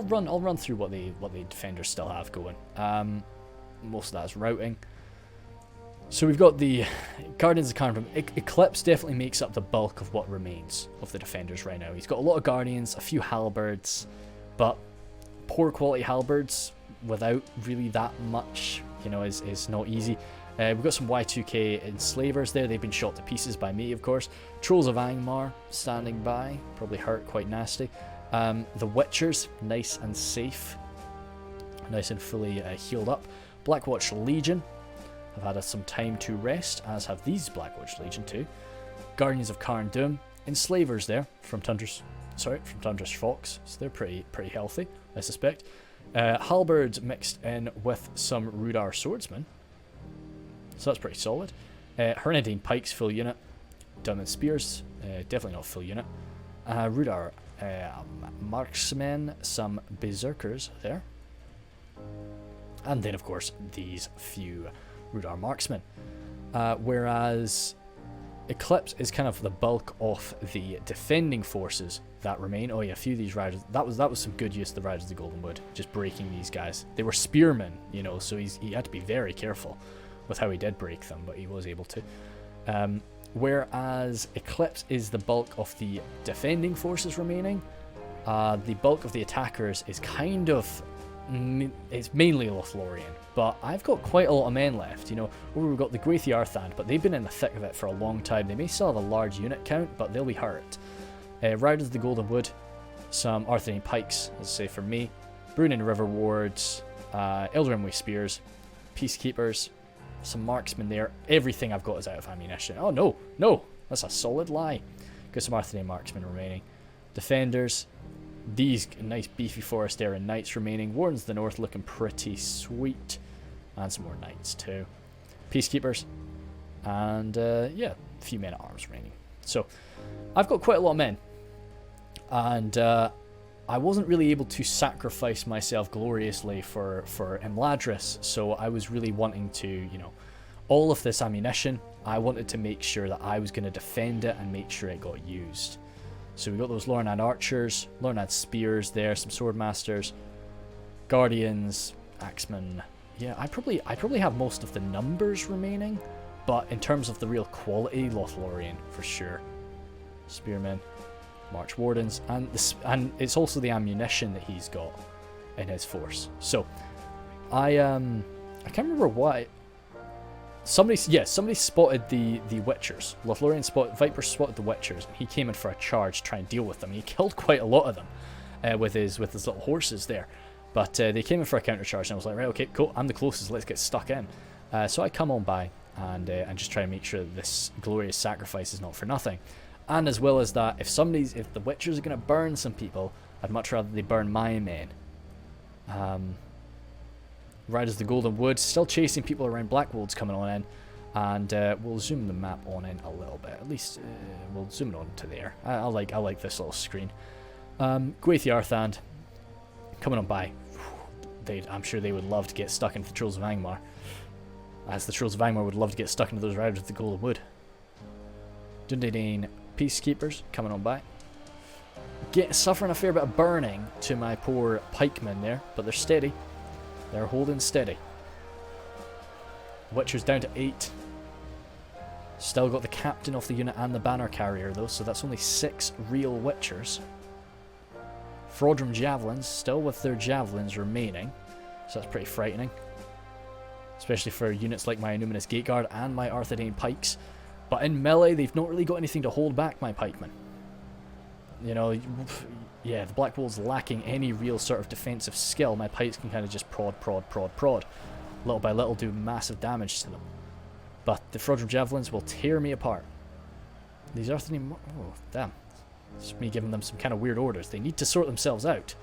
run through what the defenders still have going. Most of that is routing. So we've got the Guardians of Carnarvon. Eclipse definitely makes up the bulk of what remains of the defenders right now. He's got a lot of Guardians, a few Halberds, but poor quality Halberds without really that much, you know, is not easy. We've got some Y2K enslavers there. They've been shot to pieces by me, of course. Trolls of Angmar standing by, probably hurt quite nasty. The Witchers, nice and safe, nice and fully healed up. Blackwatch Legion have had some time to rest, as have these Blackwatch Legion too. Guardians of Karn Doom, enslavers there from Tundra's Fox, so they're pretty healthy, I suspect. Halberds mixed in with some Rudar swordsmen, so that's pretty solid. Arthedain Pikes full unit. Diamond Spears, definitely not full unit. Rudar Marksmen, some Berserkers there. And then, of course, these few Rudar Marksmen. Whereas Eclipse is kind of the bulk of the defending forces that remain. Oh yeah, a few of these riders. That was some good use of the Riders of the Golden Wood, just breaking these guys. They were spearmen, you know, so he had to be very careful with how he did break them, but he was able to. Whereas Eclipse is the bulk of the defending forces remaining. The bulk of the attackers is kind of, it's mainly Lothlorien, but I've got quite a lot of men left. You know, we've got the Grathi Arthand, but they've been in the thick of it for a long time. They may still have a large unit count, but they'll be hurt. Riders of the Golden Wood, some Arthedain Pikes, as I say for me, Brunin River Wards, Eldrimway Spears, Peacekeepers, some marksmen there. Everything I've got is out of ammunition. Oh no, that's a solid lie. Got some Arthedain marksmen remaining. Defenders, these nice beefy Forest Errand Knights remaining. Wardens of the North looking pretty sweet. And some more Knights too. Peacekeepers. And yeah, a few men at arms remaining. So I've got quite a lot of men. And I wasn't really able to sacrifice myself gloriously for Imladris, so I was really wanting to, you know, all of this ammunition, I wanted to make sure that I was going to defend it and make sure it got used. So we got those Lornad Archers, Lornad Spears there, some Swordmasters, Guardians, Axemen. Yeah, I probably have most of the numbers remaining. But in terms of the real quality, Lothlorien, for sure. Spearmen, March Wardens, and it's also the ammunition that he's got in his force. So, I can't remember why. Somebody spotted the Witchers. Viper spotted the Witchers, and he came in for a charge to try and deal with them. He killed quite a lot of them with his little horses there. But they came in for a counter charge, and I was like, right, okay, cool, I'm the closest, let's get stuck in. So I come on by and just try to make sure that this glorious sacrifice is not for nothing. And as well as that, if the Witchers are going to burn some people, I'd much rather they burn my men. Riders of the Golden Wood, still chasing people around Blackwold's coming on in. And we'll zoom the map on in a little bit. At least we'll zoom it on to there. I like this little screen. Gwathi Arthedain coming on by. I'm sure they would love to get stuck into the Trolls of Angmar. As the Trolls of Angmar would love to get stuck into those Riders of the Golden Wood. Dundee Peacekeepers coming on by. Suffering a fair bit of burning to my poor pikemen there, but they're steady. They're holding steady. Witchers down to 8. Still got the captain of the unit and the banner carrier though, so that's only 6 real Witchers. Frodrum Javelins, still with their javelins remaining, so that's pretty frightening. Especially for units like my Numinous Gateguard and my Arthedain pikes. But in melee, they've not really got anything to hold back my pikemen. You know, yeah, the Blackwold's lacking any real sort of defensive skill. My pikes can kind of just prod. Little by little do massive damage to them. But the Frodrum Javelins will tear me apart. These Arthedain... Oh, damn. It's me giving them some kind of weird orders. They need to sort themselves out.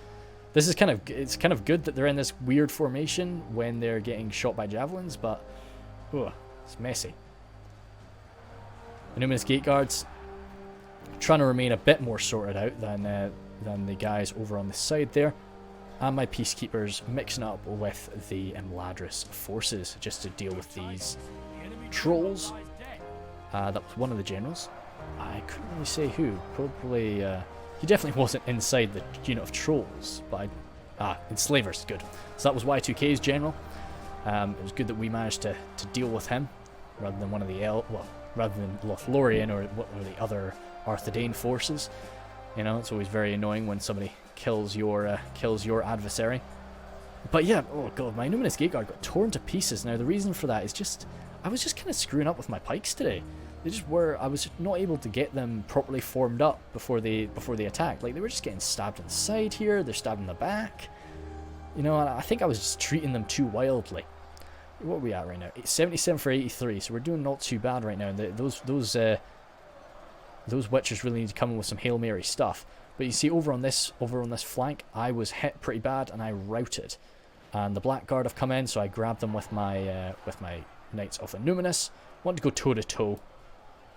This is it's kind of good that they're in this weird formation when they're getting shot by javelins, but... Oh, it's messy. The Numinous Gateguards trying to remain a bit more sorted out than the guys over on the side there. And my Peacekeepers mixing up with the Imladris forces just to deal with these trolls. That was one of the generals. I couldn't really say who. Probably, he definitely wasn't inside the unit of trolls, but enslavers, good. So that was Y2K's general. It was good that we managed to deal with him, rather than one of the rather than Lothlorien or the other Arthedain forces. You know, it's always very annoying when somebody kills your adversary. But yeah, oh god, my Numinous Gateguard got torn to pieces. Now the reason for that is I was just kind of screwing up with my pikes today. I was not able to get them properly formed up before they attacked. Like, they were just getting stabbed in the side here, they're stabbed in the back. You know, I think I was just treating them too wildly. What are we at right now? 77 for 83, so we're doing not too bad right now. And those Witchers really need to come in with some Hail Mary stuff. But you see, over on this flank, I was hit pretty bad and I routed. And the Blackguard have come in, so I grabbed them with my Knights of the Numinous. Want to go toe to toe.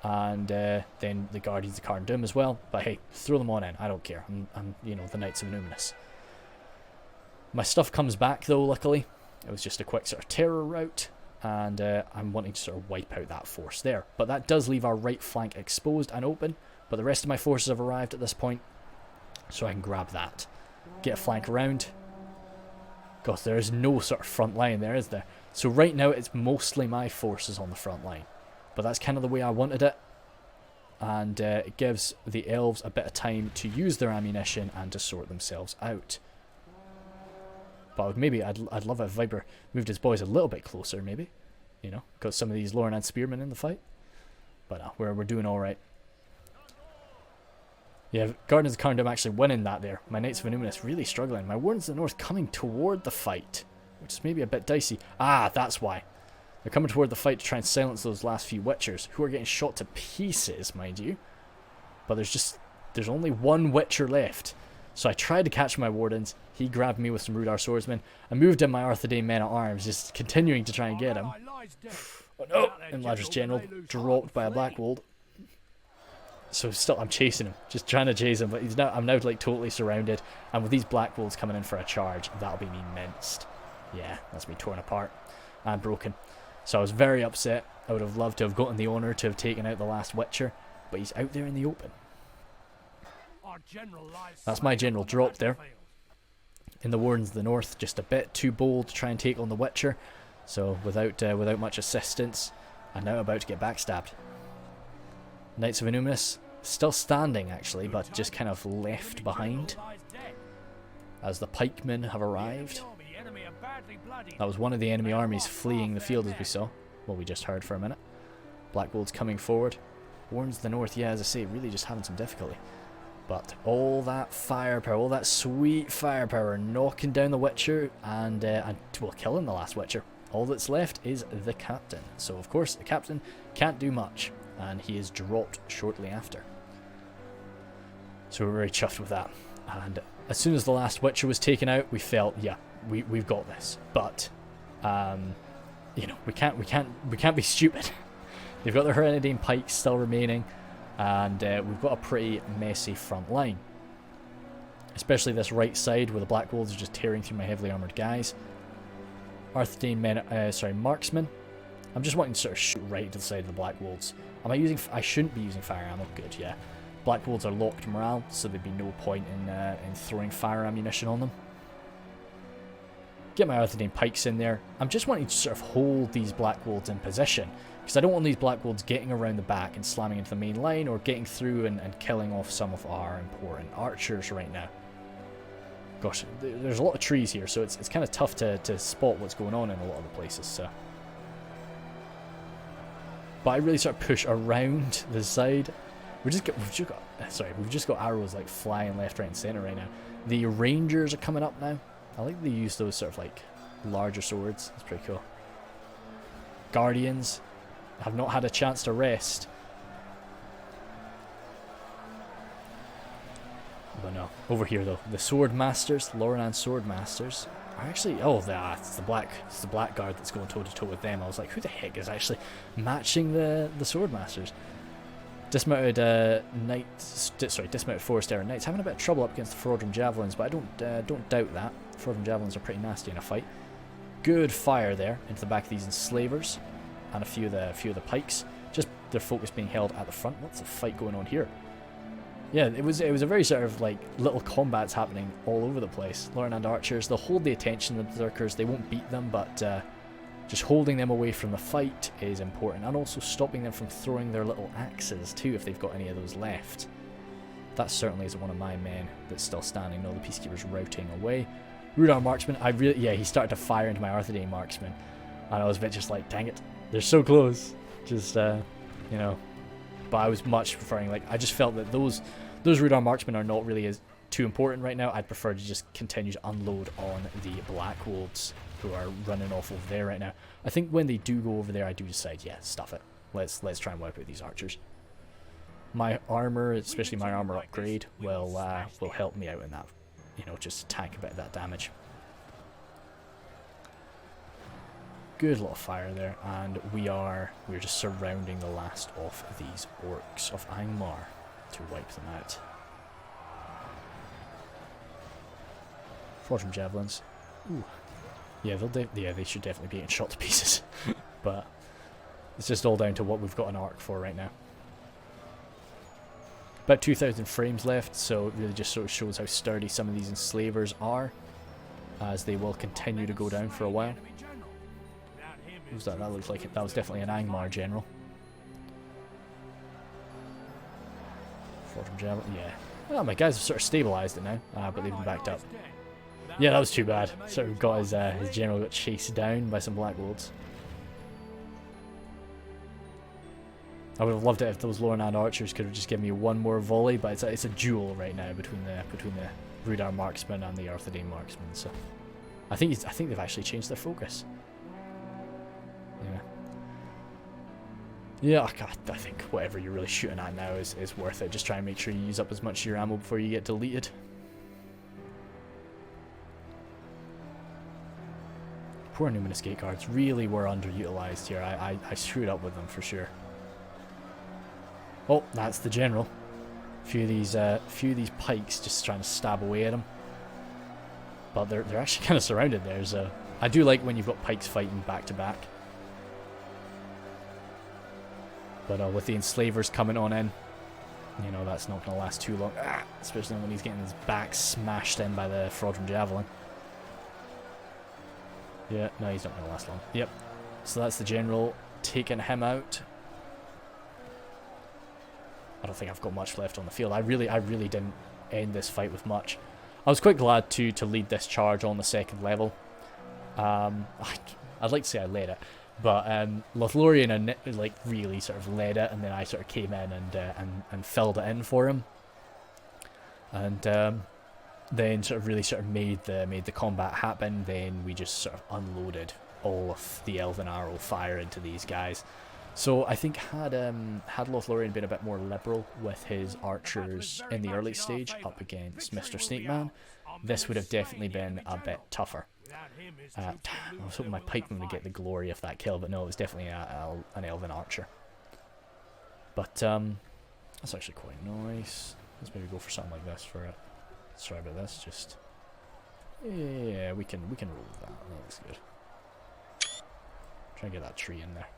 And then the Guardians of Carn Doom as well. But hey, throw them on in. I don't care. I'm the Knights of Numinous. My stuff comes back though, luckily. It was just a quick sort of terror route. And I'm wanting to sort of wipe out that force there. But that does leave our right flank exposed and open. But the rest of my forces have arrived at this point. So I can grab that. Get a flank around. God, there is no sort of front line there, is there? So right now it's mostly my forces on the front line. But that's kind of the way I wanted it. And it gives the elves a bit of time to use their ammunition and to sort themselves out. But I'd love if Viper moved his boys a little bit closer, maybe. You know, got some of these Lorenan spearmen in the fight. But no, we're doing alright. Yeah, Guardians of Carn Doom actually winning that there. My Knights of Numinous really struggling. My Wardens of the North coming toward the fight, which is maybe a bit dicey. Ah, that's why. They're coming toward the fight to try and silence those last few Witchers, who are getting shot to pieces, mind you. But there's only one Witcher left. So I tried to catch my Wardens. He grabbed me with some Rudar Swordsmen. I moved in my Arthedain men-at-arms, just continuing to try and get him. Oh no! Imladris General dropped by a Blackwold. So still, I'm chasing him, just trying to chase him, but I'm now like totally surrounded. And with these Blackwolds coming in for a charge, that'll be me minced. Yeah, that's me torn apart and broken. So I was very upset. I would have loved to have gotten the honour to have taken out the last Witcher, but he's out there in the open. That's my general drop there. In the Wardens of the North, just a bit too bold to try and take on the Witcher. So without much assistance, and now about to get backstabbed. Knights of Innuminus still standing actually, but just kind of left behind as the pikemen have arrived. That was one of the enemy armies fleeing the field, as we saw. Well, we just heard for a minute. Blackwold's coming forward. Warns the north, yeah, as I say, really just having some difficulty. But all that firepower, all that sweet firepower, knocking down the Witcher and well, killing the last Witcher. All that's left is the captain. So of course the captain can't do much, and he is dropped shortly after. So we're very chuffed with that. And as soon as the last Witcher was taken out, we felt, yeah, we've got this. But you know, we can't be stupid. They've got their Arthedain pikes still remaining, and we've got a pretty messy front line. Especially this right side where the Black Wolves are just tearing through my heavily armoured guys. Arthedain men, marksmen. I'm just wanting to sort of shoot right to the side of the Black Wolves. I shouldn't be using fire ammo. Good, yeah. Black Wolves are locked morale, so there'd be no point in throwing fire ammunition on them. Get my Arthedain pikes in there. I'm just wanting to sort of hold these Black Wolves in position, because I don't want these Black Wolves getting around the back and slamming into the main line, or getting through and killing off some of our important archers right now. Gosh, there's a lot of trees here, so it's kind of tough to spot what's going on in a lot of the places. So, but I really sort of push around the side. We've just got arrows like flying left, right, and center right now. The Rangers are coming up now. I like they use those sort of like larger swords. It's pretty cool. Guardians have not had a chance to rest. But no, over here though, the Sword Masters, Lorenan Sword Masters, are actually, it's the Black Guard that's going toe to toe with them. I was like, who the heck is actually matching the Sword Masters? Dismounted dismounted Forest Era Knights having a bit of trouble up against the Reforged Javelins, but I don't doubt that. Reforged Javelins are pretty nasty in a fight. Good fire there into the back of these enslavers and a few of the pikes. Just their focus being held at the front. What's the fight going on here? Yeah, it was a very sort of like little combats happening all over the place. Lorenan archers, they'll hold the attention of the berserkers. They won't beat them, but just holding them away from the fight is important, and also stopping them from throwing their little axes too if they've got any of those left. That certainly isn't one of my men that's still standing. No, the Peacekeeper's routing away. Rudar Marksman, he started to fire into my Arthedain Marksman, and I was a bit just like, dang it, they're so close. Just, you know, but I was much preferring, like, I just felt that those Rudar Marksmen are not really as too important right now. I'd prefer to just continue to unload on the Black Wolves who are running off over there right now. I think when they do go over there, I do decide, yeah, stuff it. Let's try and wipe out these archers. My armor, especially my armor upgrade, will help me out in that. You know, just tank a bit of that damage. Good lot of fire there, and we're just surrounding the last of these orcs of Angmar to wipe them out. Reforged Javelins. Ooh. Yeah, they should definitely be getting shot to pieces. But it's just all down to what we've got an arc for right now. About 2,000 frames left, so it really just sort of shows how sturdy some of these enslavers are, as they will continue to go down for a while. What was that? That looked like it. That was definitely an Angmar general. Reforged Javelin, yeah. Well, my guys have sort of stabilised it now, but they've been backed up. Yeah, that was too bad. Sort of got his general got chased down by some Black Wolves. I would have loved it if those Lorenan archers could have just given me one more volley, but it's a duel right now between the Rudar Marksman and the Arthedain Marksman. So I think they've actually changed their focus. Yeah, I think whatever you're really shooting at now is worth it. Just try and make sure you use up as much of your ammo before you get deleted. Poor Numinous Gate Guards really were underutilized here. I screwed up with them for sure. Oh, that's the general. A few of these pikes just trying to stab away at him. But they're actually kind of surrounded there, so I do like when you've got pikes fighting back to back. But with the enslavers coming on in, you know, that's not going to last too long. Especially when he's getting his back smashed in by the Reforged Javelin. Yeah, no, he's not going to last long. Yep. So that's the general. taken him out. I don't think I've got much left on the field. I really didn't end this fight with much. I was quite glad to lead this charge on the second level. I'd like to say I led it, but Lothlorien like really sort of led it, and then I sort of came in and filled it in for him, and then sort of made the combat happen. Then we just sort of unloaded all of the Elven arrow fire into these guys. So I think had Lothlorien been a bit more liberal with his archers in the early stage up against Mr. Snakeman, this would have definitely been a bit tougher. I was hoping my pikeman would get the glory of that kill, but no, it was definitely an Elven archer. But that's actually quite nice. Let's maybe go for something like this for it. Sorry about this. Just yeah, we can roll with that. That looks good. Try and get that tree in there.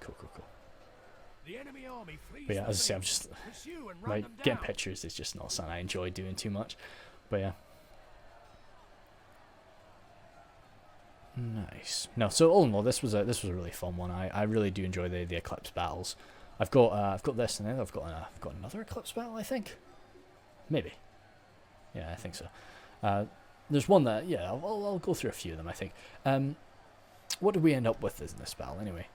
Cool. But yeah, as I say, I'm just like getting pictures is just not something I enjoy doing too much. But yeah, nice. No, so all in all, this was a really fun one. I really do enjoy the Eclipse battles. I've got this, and then I've got another Eclipse battle. I think, maybe. Yeah, I think so. There's one that I'll go through a few of them. I think. What did we end up with in this battle anyway?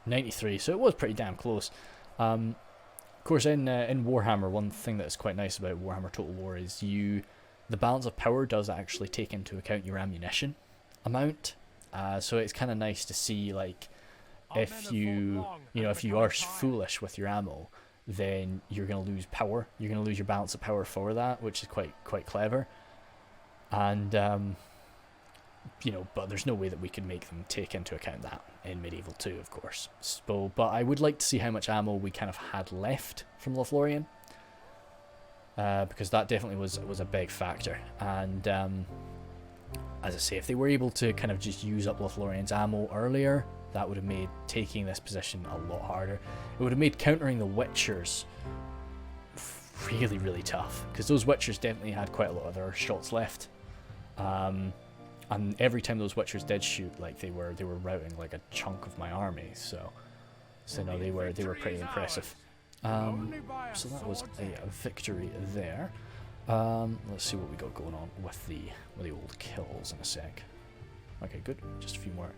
93, so it was pretty damn close. Of course, in Warhammer, one thing that's quite nice about Warhammer Total War is the balance of power does actually take into account your ammunition amount. So it's kind of nice to see, like, if you are foolish with your ammo, then you're going to lose power. You're going to lose your balance of power for that, which is quite clever. And but there's no way that we could make them take into account that in Medieval 2, of course. So, but I would like to see how much ammo we kind of had left from Lothlorien, because that definitely was a big factor. And as I say, if they were able to kind of just use up Lothlorien's ammo earlier, that would have made taking this position a lot harder. It would have made countering the Witchers really tough, because those Witchers definitely had quite a lot of their shots left. And every time those Witchers did shoot, like they were routing like a chunk of my army. So no, they were pretty impressive. So that was a victory there. Let's see what we got going on with the old kills in a sec. Okay, good. Just a few more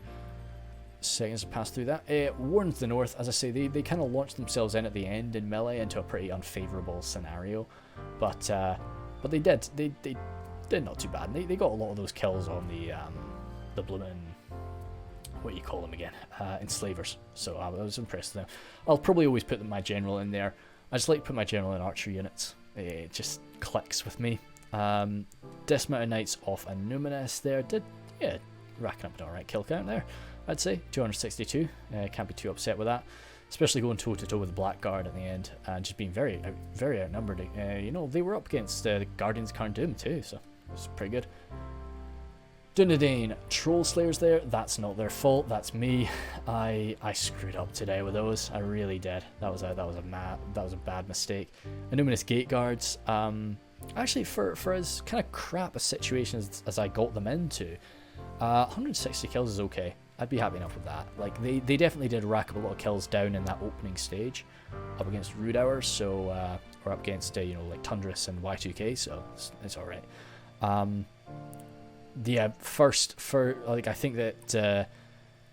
seconds to pass through that. Warren to the north, as I say, they kind of launched themselves in at the end in melee into a pretty unfavourable scenario, but they did not too bad. They got a lot of those kills on the bloomin', what do you call them again, enslavers. So I was impressed with them. I'll probably always put my general in there. I just like to put my general in archer units. It just clicks with me. Dismounted Knights off Numinous there racking up an alright kill count there, I'd say. 262. Can't be too upset with that, especially going toe to toe with the Blackguard at the end and just being very outnumbered. They were up against the Guardians of Carn-Dûm too, so it was pretty good. Arthedain Troll Slayers there. That's not their fault. That's me. I screwed up today with those. I really did. That was a bad mistake. Numinous Gate Guards. Actually, for as kind of crap a situation as I got them into, 160 kills is okay. I'd be happy enough with that. Like they definitely did rack up a lot of kills down in that opening stage, up against Rude Hours, so or up against like Tundris and Y2K, so it's all right. I think that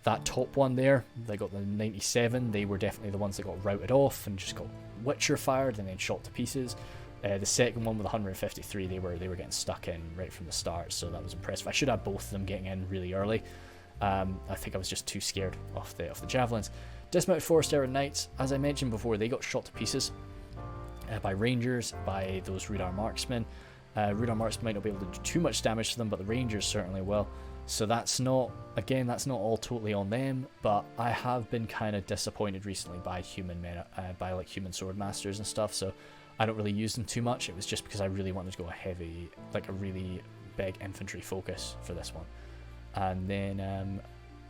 that top one there, they got the 97. They were definitely the ones that got routed off and just got Witcher fired and then shot to pieces. The second one with 153, they were getting stuck in right from the start, so that was impressive. I should have both of them getting in really early. I think I was just too scared of the javelins. Dismounted Forest Era Knights, as I mentioned before, they got shot to pieces by Rangers, by those Rudar Marksmen. Rudar Marksmen might not be able to do too much damage to them, but the Rangers certainly will. So that's not all totally on them, but I have been kind of disappointed recently by human sword masters and stuff, so I don't really use them too much. It was just because I really wanted to go a really big infantry focus for this one. And then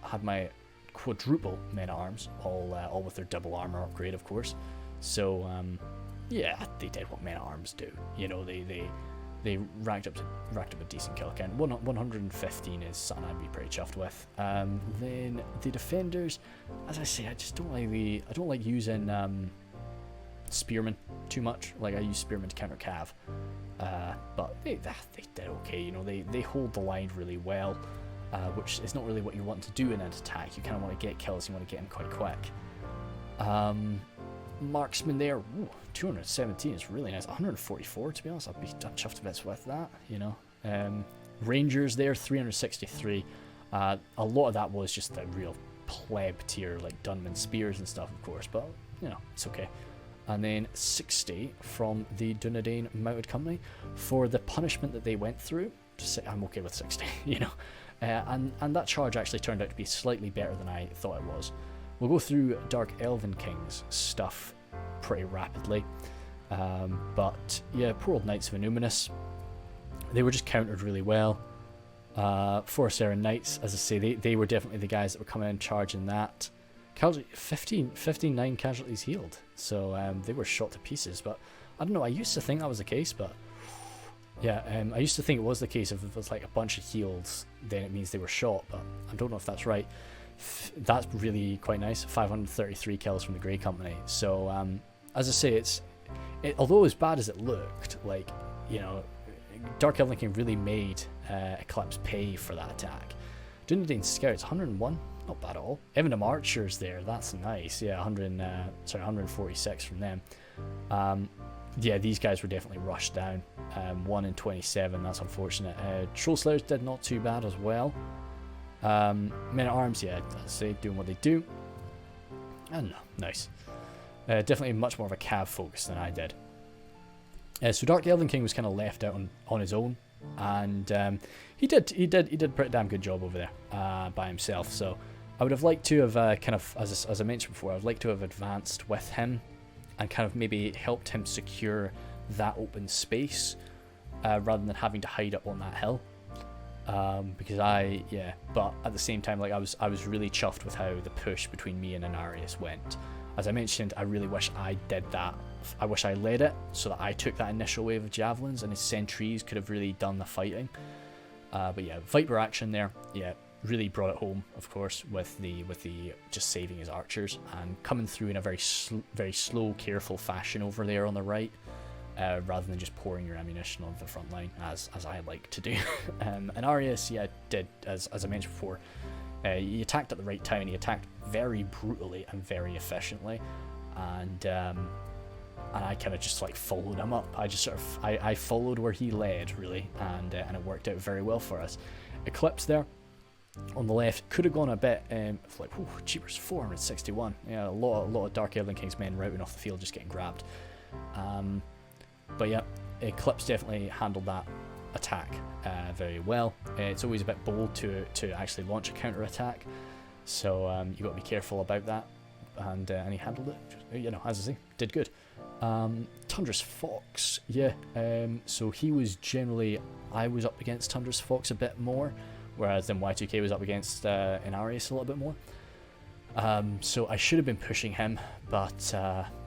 I had my quadruple men-at-arms, all with their double armor upgrade, of course. So they did what men-at-arms do. they racked up a decent kill count. 115 is something I'd be pretty chuffed with. Then the defenders, as I say, I just don't like using spearmen too much. Like I use spearmen to counter cav, but they did okay. You know, they hold the line really well, which is not really what you want to do in an attack. You kind of want to get kills. You want to get them quite quick. Marksman there, ooh, 217 is really nice. 144 to be honest. I'm chuffed to bits with that. You know, Rangers there, 363. A lot of that was just the real pleb tier, like Dunman spears and stuff, of course, but you know, it's okay. And then 60 from the Dunedain Mounted Company for the punishment that they went through. I'm okay with 60, you know. And that charge actually turned out to be slightly better than I thought it was. We'll go through Dark Elven King's stuff pretty rapidly. But yeah, poor old Knights of Innuminous. They were just countered really well. Forsaken Knights, as I say, they were definitely the guys that were coming in charging that. 59 casualties healed, so they were shot to pieces. But I don't know, I used to think that was the case, but yeah, I used to think it was the case. If it was like a bunch of heals, then it means they were shot, but I don't know if that's right. That's really quite nice. 533 kills from the Grey Company. So as I say, although as bad as it looked, like, you know, Dark Elven King really made Eclipse pay for that attack. Dunedain Scouts, 101, not bad at all. Evan Archers there, that's nice. Yeah, 146 from them. Yeah, these guys were definitely rushed down. 1 in 27, that's unfortunate. Troll Slayers did not too bad as well. Men at Arms, yeah, as I say, doing what they do. I don't know, nice. Definitely much more of a cav focus than I did. So Dark Elven King was kind of left out on his own, and he did a pretty damn good job over there by himself. So I would have liked to have kind of, as I mentioned before, I would like to have advanced with him and kind of maybe helped him secure that open space rather than having to hide up on that hill. Because but at the same time, like I was really chuffed with how the push between me and Inarius went. As I mentioned, I really wish I did that. I wish I led it so that I took that initial wave of javelins and his sentries could have really done the fighting. But yeah, Viper action there, yeah, really brought it home, of course, with the just saving his archers and coming through in a very slow, careful fashion over there on the right. Rather than just pouring your ammunition on the front line, as I like to do. And Arius, yeah, did, as I mentioned before, he attacked at the right time, and he attacked very brutally and very efficiently, and I kind of just like followed him up. I just I followed where he led, really, and it worked out very well for us. Eclipse there on the left could have gone a bit like, cheapers, 461. Yeah, a lot of Dark Elven King's men routing off the field, just getting grabbed. But yeah, Eclipse definitely handled that attack very well. It's always a bit bold to actually launch a counter attack, so you got to be careful about that. And he handled it, you know, as I say, did good. Tundra's Fox, yeah. So he was generally, I was up against Tundra's Fox a bit more, whereas then Y2K was up against Inarius a little bit more. So I should have been pushing him, but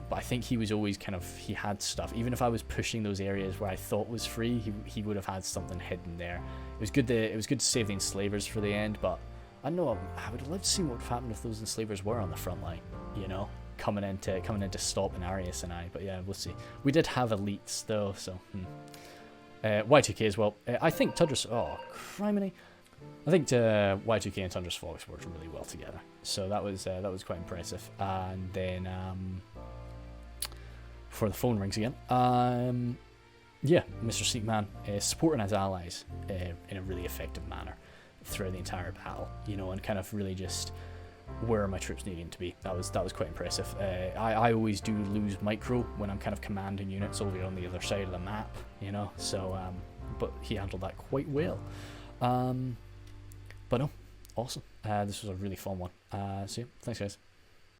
I think he was always kind of, he had stuff. Even if I was pushing those areas where I thought was free, he would have had something hidden there. It was good to save the enslavers for the end, but I don't know, I would have loved to see what would have happened if those enslavers were on the front line, you know, coming in to stop Inarius and I. But yeah, we'll see. We did have elites though, so Y2K as well. I think Tundra's, criminy. I think Y2K and Tundra's Fox worked really well together, so that was quite impressive. And then for the phone rings again. Yeah, Mr. Seekman supporting his allies in a really effective manner throughout the entire battle, you know, and kind of really just where my troops needing to be. That was quite impressive. I always do lose micro when I'm kind of commanding units over on the other side of the map, you know. So, but he handled that quite well. But no, awesome. This was a really fun one. So yeah, thanks guys.